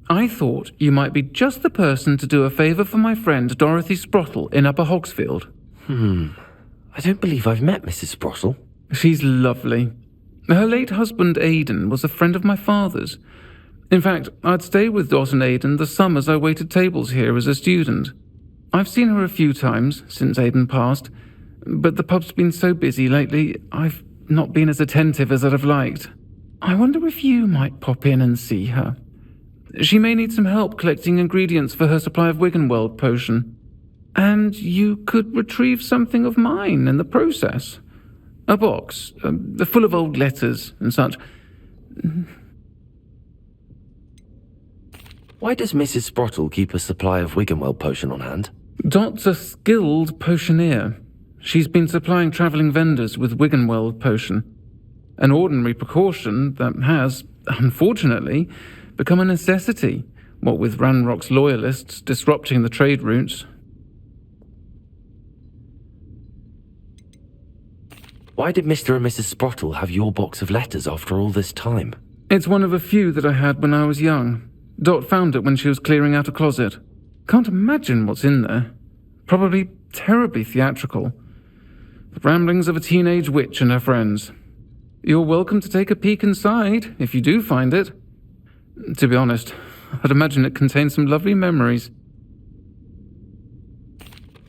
I thought you might be just the person to do a favour for my friend Dorothy Sprottle in Upper Hogsfield. I don't believe I've met Mrs. Sprottle. She's lovely. Her late husband Aidan was a friend of my father's. In fact, I'd stay with Dot and Aidan the summers I waited tables here as a student. I've seen her a few times since Aidan passed, but the pub's been so busy lately, I've not been as attentive as I'd have liked. I wonder if you might pop in and see her. She may need some help collecting ingredients for her supply of Wiggenweld potion. And you could retrieve something of mine in the process. A box, full of old letters and such. Why does Mrs. Sprottle keep a supply of Wiggenweld potion on hand? Dot's a skilled potioneer. She's been supplying travelling vendors with Wiggenweld potion. An ordinary precaution that has, unfortunately, become a necessity, what with Ranrock's loyalists disrupting the trade routes. Why did Mr. and Mrs. Sprottle have your box of letters after all this time? It's one of a few that I had when I was young. Dot found it when she was clearing out a closet. Can't imagine what's in there. Probably terribly theatrical. The ramblings of a teenage witch and her friends. You're welcome to take a peek inside, if you do find it. To be honest, I'd imagine it contains some lovely memories.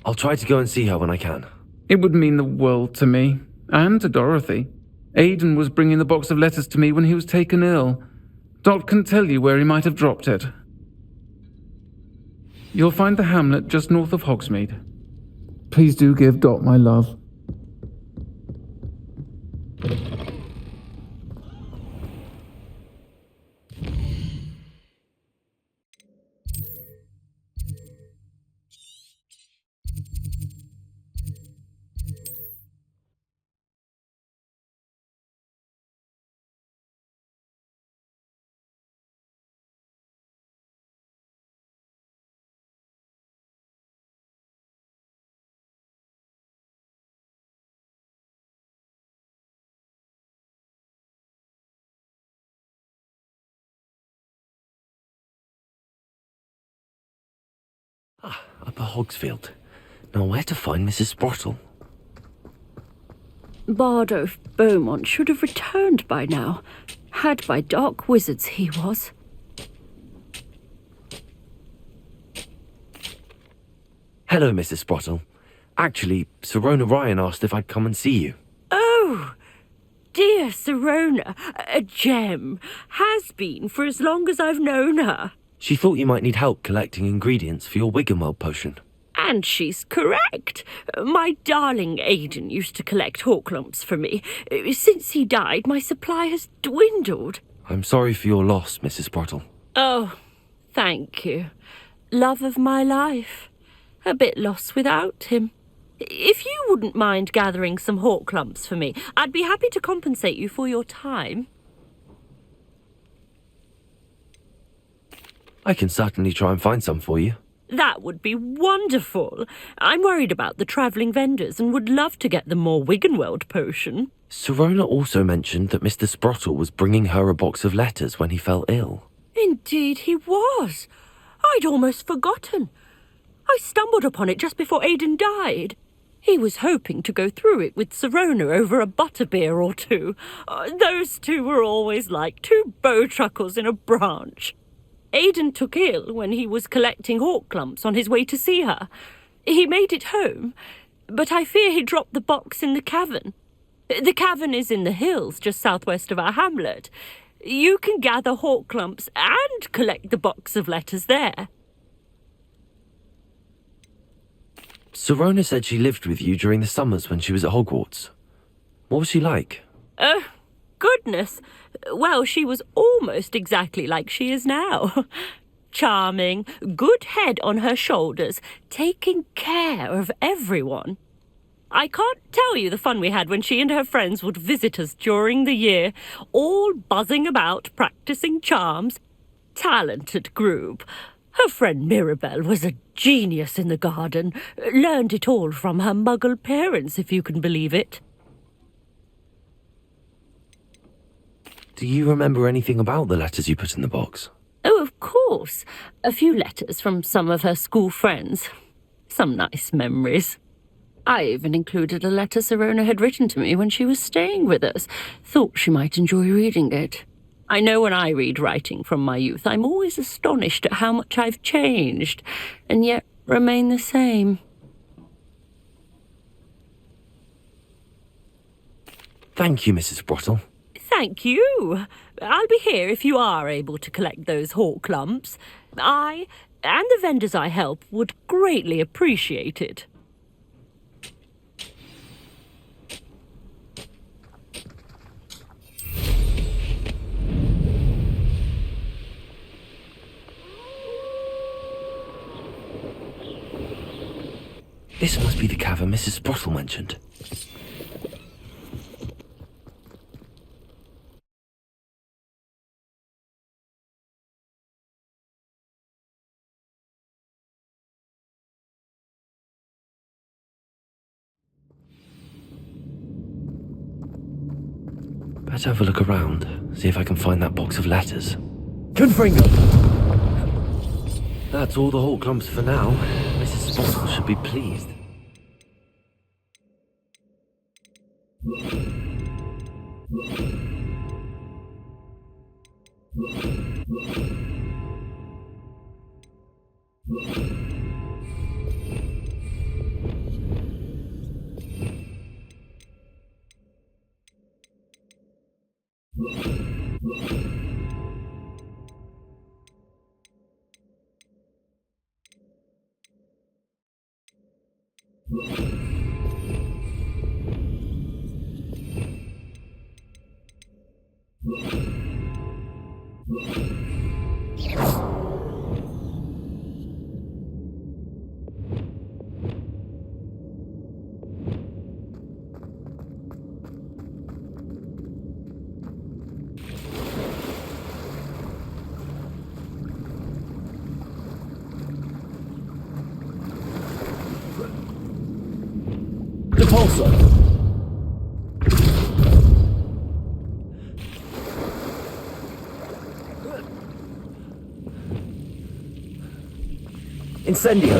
I'll try to go and see her when I can. It would mean the world to me, and to Dorothy. Aidan was bringing the box of letters to me when he was taken ill. Dot can tell you where he might have dropped it. You'll find the hamlet just north of Hogsmeade. Please do give Dot my love. Upper Hogsfield. Now where to find Mrs. Sprottle? Bardolph Beaumont should have returned by now. Had by dark wizards he was. Hello, Mrs. Sprottle. Actually, Sirona Ryan asked if I'd come and see you. Oh, dear Sirona, a gem. Has been for as long as I've known her. She thought you might need help collecting ingredients for your Wiggenweld potion. And she's correct. My darling Aidan used to collect hawklumps for me. Since he died, my supply has dwindled. I'm sorry for your loss, Mrs. Sprottle. Oh, thank you. Love of my life. A bit lost without him. If you wouldn't mind gathering some hawklumps for me, I'd be happy to compensate you for your time. I can certainly try and find some for you. That would be wonderful. I'm worried about the travelling vendors and would love to get them more Wiggenweld potion. Sirona also mentioned that Mr. Sprottle was bringing her a box of letters when he fell ill. Indeed he was. I'd almost forgotten. I stumbled upon it just before Aidan died. He was hoping to go through it with Sirona over a butterbeer or two. Those two were always like two bowtruckles in a branch. Aidan took ill when he was collecting hawklumps on his way to see her. He made it home, but I fear he dropped the box in the cavern. The cavern is in the hills just southwest of our hamlet. You can gather hawklumps and collect the box of letters there. Sirona said she lived with you during the summers when she was at Hogwarts. What was she like? Oh, goodness. Well, she was almost exactly like she is now. Charming, good head on her shoulders, taking care of everyone. I can't tell you the fun we had when she and her friends would visit us during the year, all buzzing about, practicing charms. Talented group. Her friend Mirabelle was a genius in the garden. Learned it all from her muggle parents, if you can believe it. Do you remember anything about the letters you put in the box? Oh, of course. A few letters from some of her school friends. Some nice memories. I even included a letter Sirona had written to me when she was staying with us. Thought she might enjoy reading it. I know when I read writing from my youth, I'm always astonished at how much I've changed, and yet remain the same. Thank you, Mrs. Brottle. Thank you. I'll be here if you are able to collect those hawk lumps. I, and the vendors I help, would greatly appreciate it. This must be the cavern Mrs. Brottle mentioned. Better have a look around, see if I can find that box of letters. Confringo! That's all the hawk clumps for now. Mrs. Brottle should be pleased. Incendio!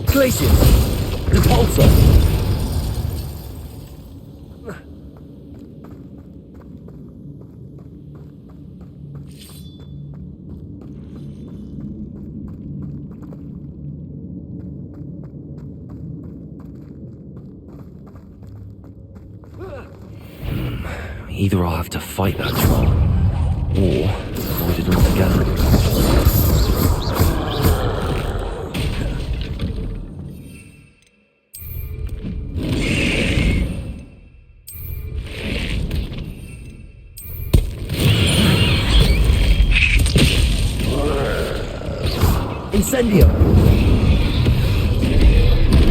Glacius! Repulsor! Either I'll have to fight that troll, or avoid it altogether. Incendio!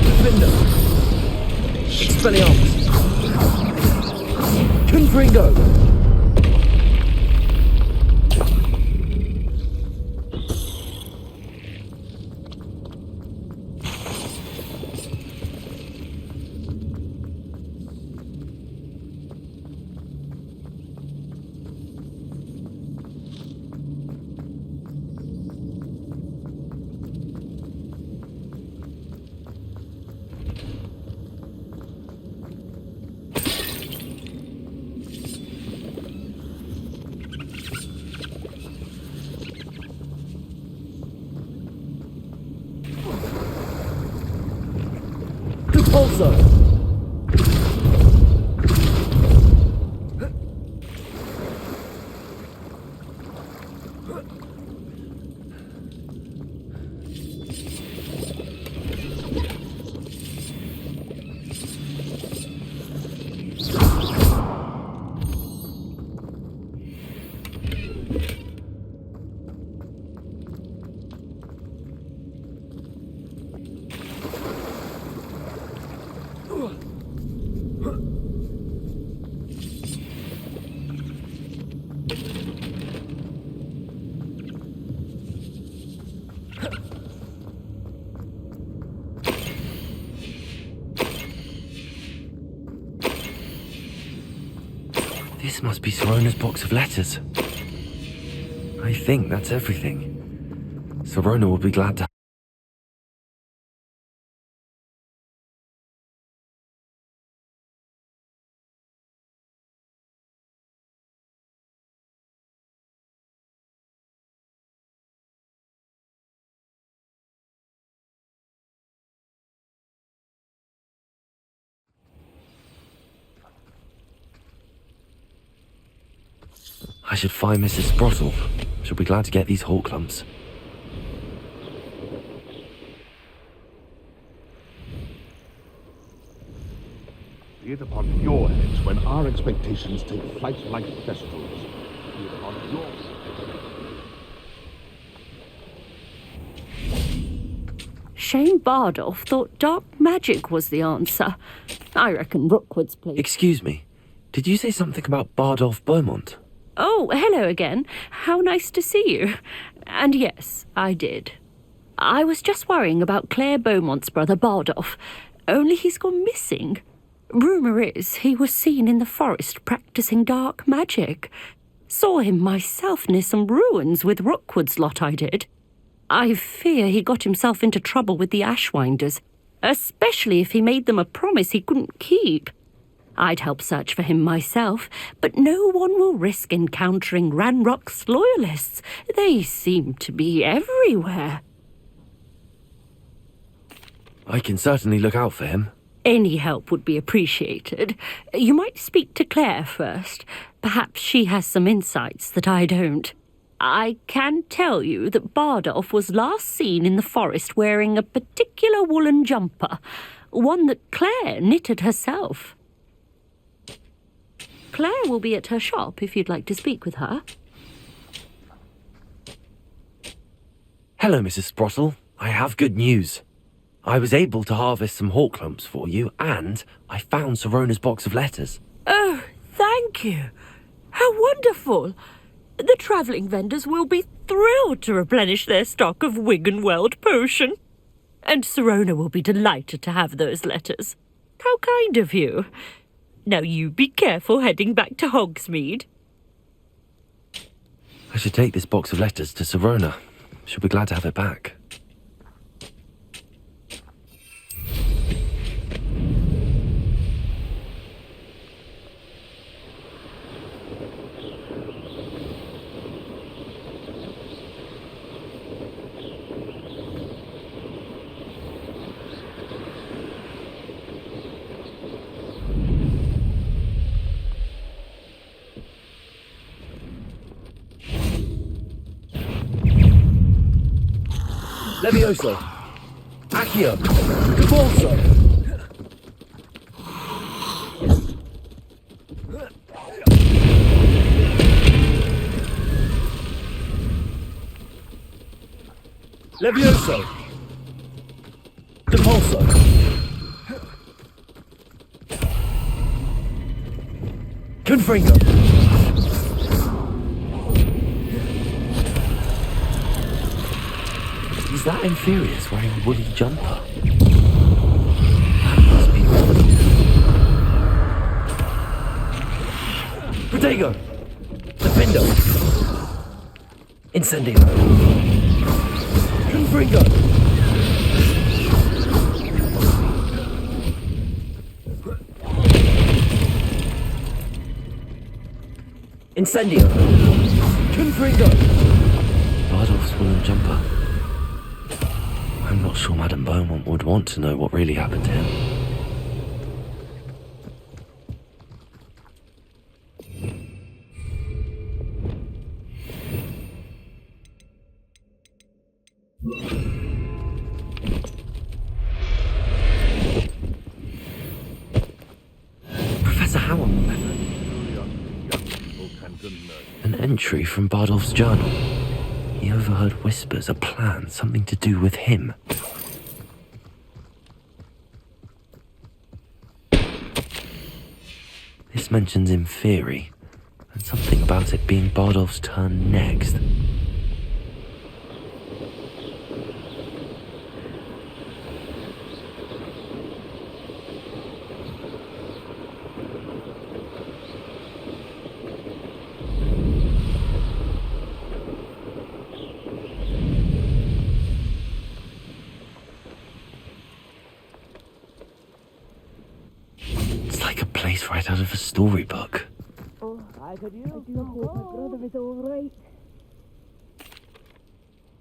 Defender! Expelliarmus! Confringo! Compulso! This must be Sirona's box of letters. I think that's everything. Sirona will be glad to. I should find Mrs. Sprottle. She'll be glad to get these hawk lumps. Be it upon your heads when our expectations take flight like thestrals. Be it upon your... Shane Bardolph thought dark magic was the answer. I reckon Rookwood's place. Excuse me. Did you say something about Bardolph Beaumont? Oh, hello again. How nice to see you. And yes, I did. I was just worrying about Claire Beaumont's brother Bardolph, only he's gone missing. Rumour is he was seen in the forest practising dark magic. Saw him myself near some ruins with Rookwood's lot I did. I fear he got himself into trouble with the Ashwinders, especially if he made them a promise he couldn't keep. I'd help search for him myself, but no one will risk encountering Ranrock's loyalists. They seem to be everywhere. I can certainly look out for him. Any help would be appreciated. You might speak to Claire first. Perhaps she has some insights that I don't. I can tell you that Bardolph was last seen in the forest wearing a particular woolen jumper, one that Claire knitted herself. Claire will be at her shop if you'd like to speak with her. Hello, Mrs. Sprottle. I have good news. I was able to harvest some hawk lumps for you, and I found Sirona's box of letters. Oh, thank you. How wonderful. The travelling vendors will be thrilled to replenish their stock of Wiggenweld potion. And Sirona will be delighted to have those letters. How kind of you. Now you be careful heading back to Hogsmeade. I should take this box of letters to Sirona. She'll be glad to have it back. Levioso! Accio! Compulso! Levioso! Compulso! Confringo! Is that Inferius wearing a woolly jumper? That must be Rowland. Protego! Defendo! Incendio! Confringo! Incendio! Confringo! Bardolph's woolen jumper. I'm not sure Madame Beaumont would want to know what really happened to him. Professor Howland. An entry from Bardolph's journal. He overheard whispers, a plan, something to do with him. This mentions Inferi, and something about it being Bardolph's turn next. It's like a place right out of a storybook. Oh, I do hope my brother is all right.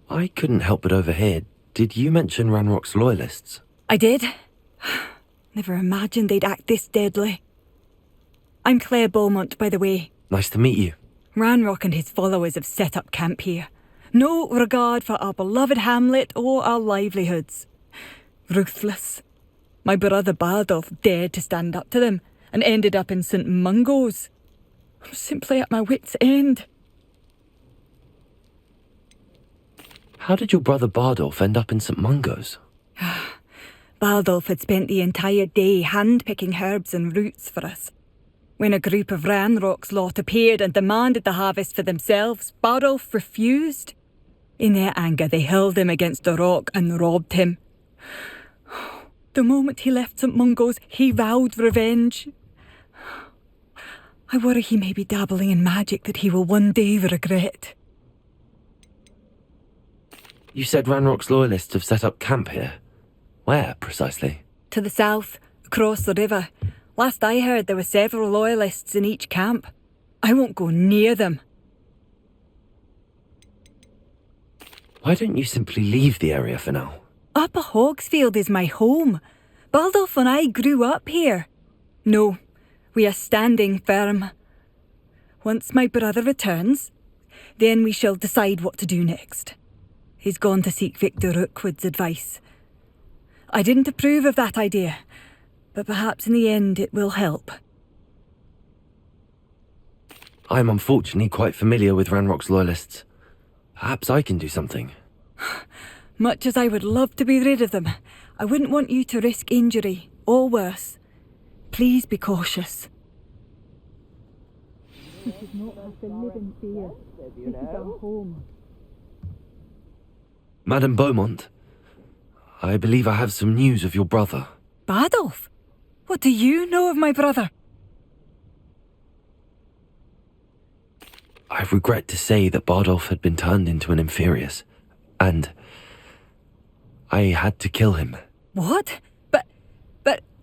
I couldn't help but overhear. Did you mention Ranrock's loyalists? I did. Never imagined they'd act this deadly. I'm Claire Beaumont, by the way. Nice to meet you. Ranrock and his followers have set up camp here. No regard for our beloved hamlet or our livelihoods. Ruthless. My brother Bardolph dared to stand up to them and ended up in St. Mungo's. I'm simply at my wit's end. How did your brother Bardolph end up in St. Mungo's? Bardolph had spent the entire day hand-picking herbs and roots for us. When a group of Ranrock's lot appeared and demanded the harvest for themselves, Bardolph refused. In their anger, they hurled him against a rock and robbed him. The moment he left St. Mungo's, he vowed revenge. I worry he may be dabbling in magic that he will one day regret. You said Ranrock's loyalists have set up camp here. Where, precisely? To the south, across the river. Last I heard, there were several loyalists in each camp. I won't go near them. Why don't you simply leave the area for now? Upper Hogsfield is my home. Bardolph and I grew up here. No, we are standing firm. Once my brother returns, then we shall decide what to do next. He's gone to seek Victor Rookwood's advice. I didn't approve of that idea, but perhaps in the end it will help. I'm unfortunately quite familiar with Ranrock's loyalists. Perhaps I can do something. Much as I would love to be rid of them, I wouldn't want you to risk injury, or worse. Please be cautious. We should not have to live in fear. This is our home. Madame Beaumont, I believe I have some news of your brother. Bardolph? What do you know of my brother? I regret to say that Bardolph had been turned into an Inferius, and I had to kill him. What? But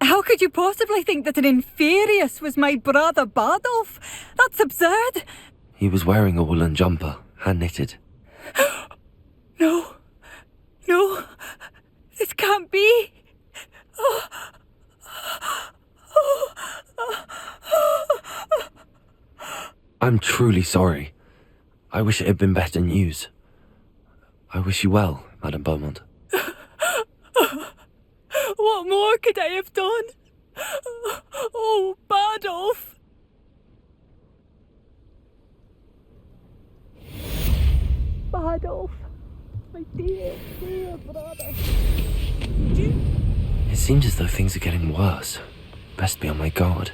how could you possibly think that an Inferius was my brother Bardolph? That's absurd. He was wearing a woolen jumper, hand-knitted. No, this can't be. I'm truly sorry. I wish it had been better news. I wish you well, Madame Beaumont. What more could I have done? Oh, Bardolph! Bardolph, my dear brother. It seems as though things are getting worse. Best be on my guard.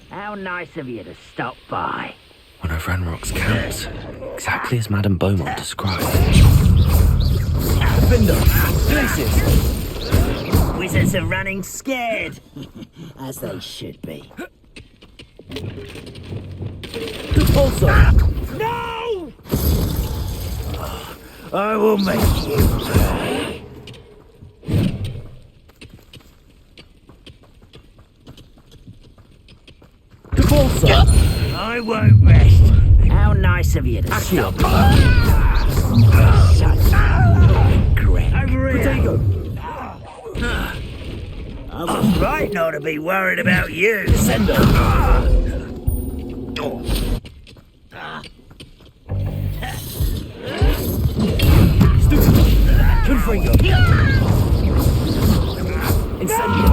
How nice of you to stop by. One of Ranrock's camps, exactly as Madame Beaumont described. Finder, wizards are running scared, as they should be. No! I will make you pay. I won't rest. How nice of you to stop by. Such regret. Over here. I was right not to be worried about you. Sender. Confringo. Incendio.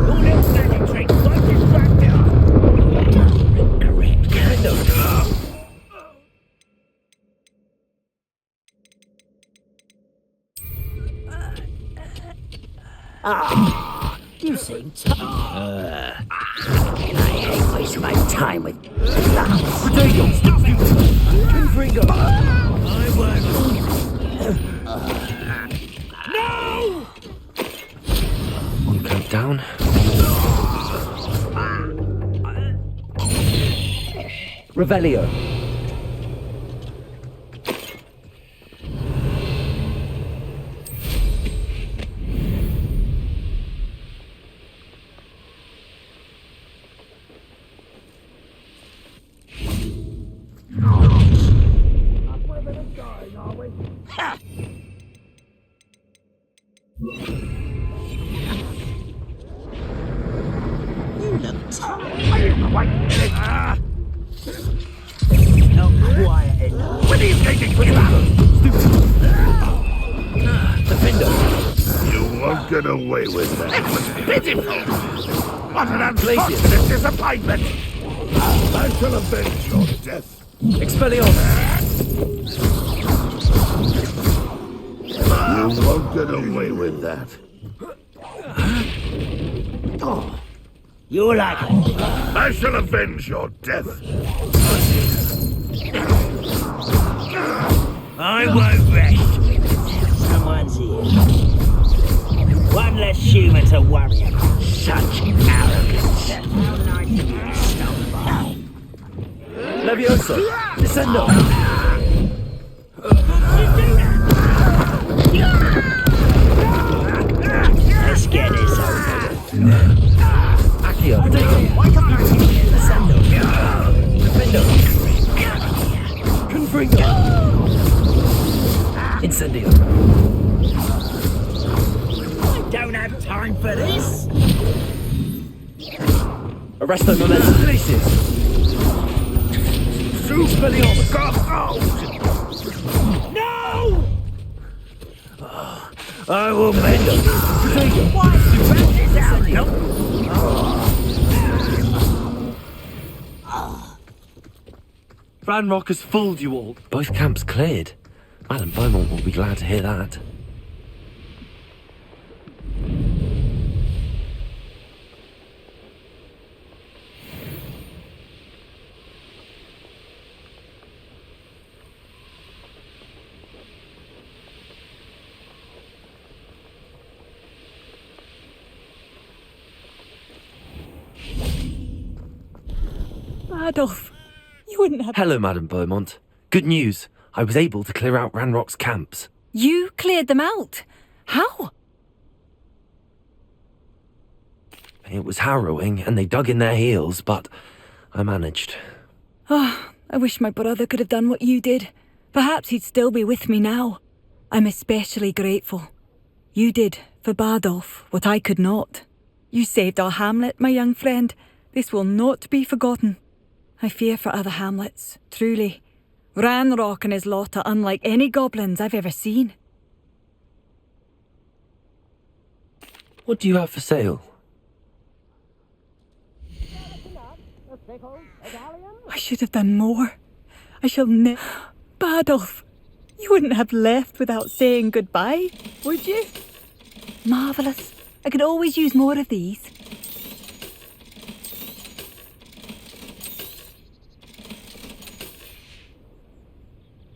All else magic tricks, like distractor. Correct. Ah, you seem tired. I hate wasting my time with Potatoes. Confringo. I won't. No! One camp down. Revelio. You look tired. Not quiet enough. When are you taking me Defendo. You won't get away with that. It was pitiful. What an Places. unfortunate disappointment. I shall avenge your death. Expelliarmus. You won't get away with that. Oh, you like it. I shall avenge your death. I won't rest. Someone's here. One less human to worry about. Such arrogance. How nice of you to stop by. Levioso. Descendo. Let's get this over. Accio. Descendo. Defendo. Confringo. Incendio. I don't have time for this. Arresto momentum. Places. Expelliarmus. No! I will mend them. Confringo. Why did you wrap this out? Ranrock has fooled you all. Both camps cleared. Madam Beaumont will be glad to hear that. Adolf, you wouldn't have... Hello, Madam Beaumont. Good news. I was able to clear out Ranrock's camps. You cleared them out? How? It was harrowing, and they dug in their heels, but I managed. Oh, I wish my brother could have done what you did. Perhaps he'd still be with me now. I'm especially grateful. You did, for Bardolph, what I could not. You saved our hamlet, my young friend. This will not be forgotten. I fear for other hamlets, truly. Ranrock and his lot are unlike any goblins I've ever seen. What do you have for sale? I should have done more. I shall never... Bardolph, you wouldn't have left without saying goodbye, would you? Marvellous. I could always use more of these.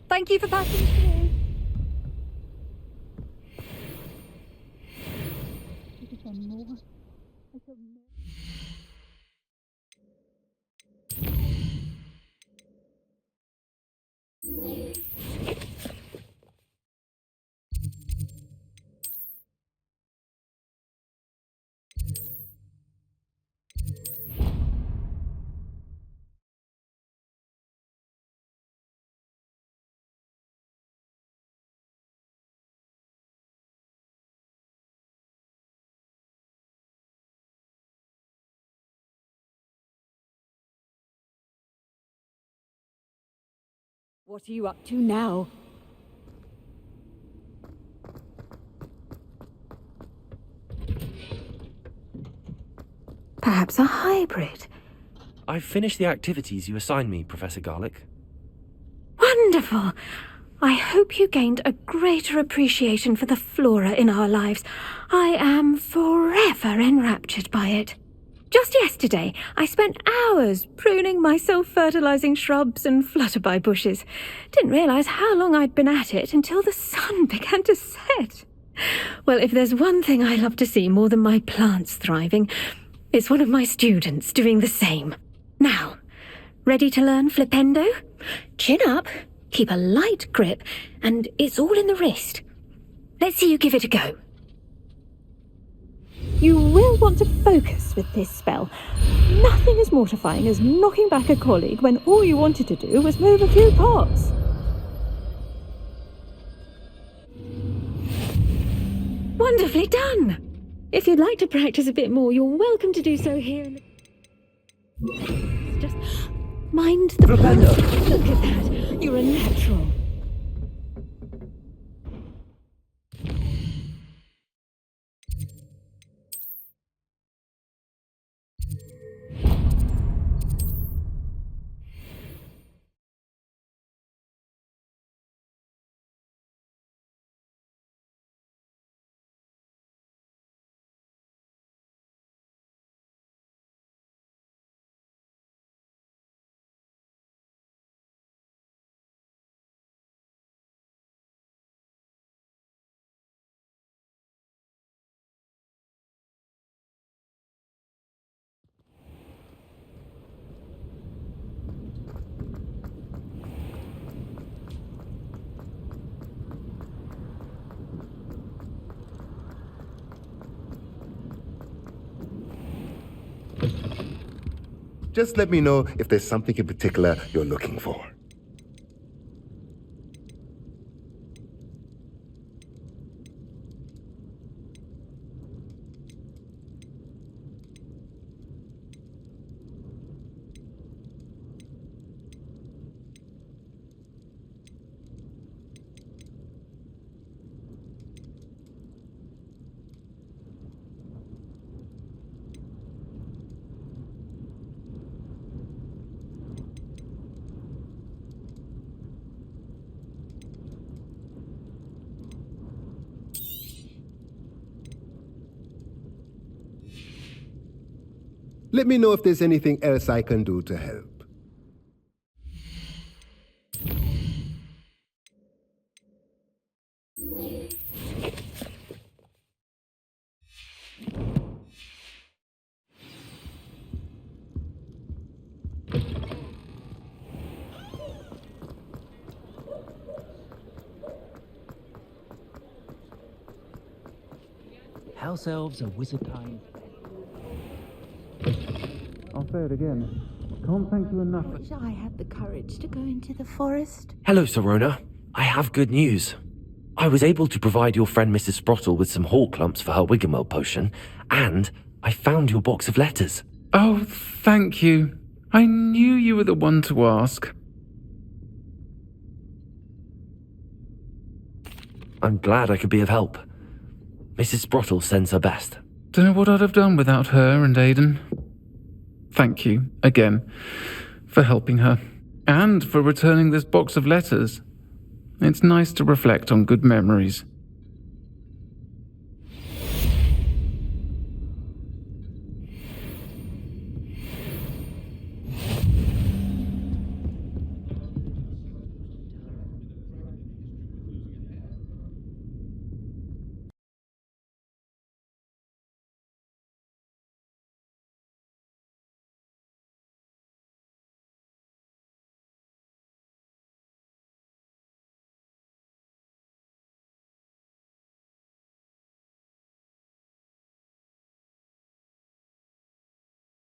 Thank you for passing through. What are you up to now? perhaps a hybrid. I've finished the activities you assigned me, Professor Garlick. Wonderful! I hope you gained a greater appreciation for the flora in our lives. I am forever enraptured by it. Just yesterday, I spent hours pruning my self-fertilizing shrubs and flutterby bushes. Didn't realize how long I'd been at it until the sun began to set. Well, if there's one thing I love to see more than my plants thriving, it's one of my students doing the same. Now, ready to learn flipendo? Chin up, keep a light grip, and it's all in the wrist. Let's see you give it a go. You will want to focus with this spell. Nothing as mortifying as knocking back a colleague when all you wanted to do was move a few pots. Wonderfully done! If you'd like to practice a bit more, you're welcome to do so here in the... Just mind the plants. Look at that. You're a natural. Just let me know if there's something in particular you're looking for. Let me know if there's anything else I can do to help. House elves and wizard kind. I'll say it again. Can't thank you enough. Wish I had the courage to go into the forest. Hello, Sirona. I have good news. I was able to provide your friend Mrs. Sprottle with some hawk lumps for her Wiggenweld potion, and I found your box of letters. Oh, thank you. I knew you were the one to ask. I'm glad I could be of help. Mrs. Sprottle sends her best. Don't know what I'd have done without her and Aidan. Thank you, again, for helping her, and for returning this box of letters. It's nice to reflect on good memories.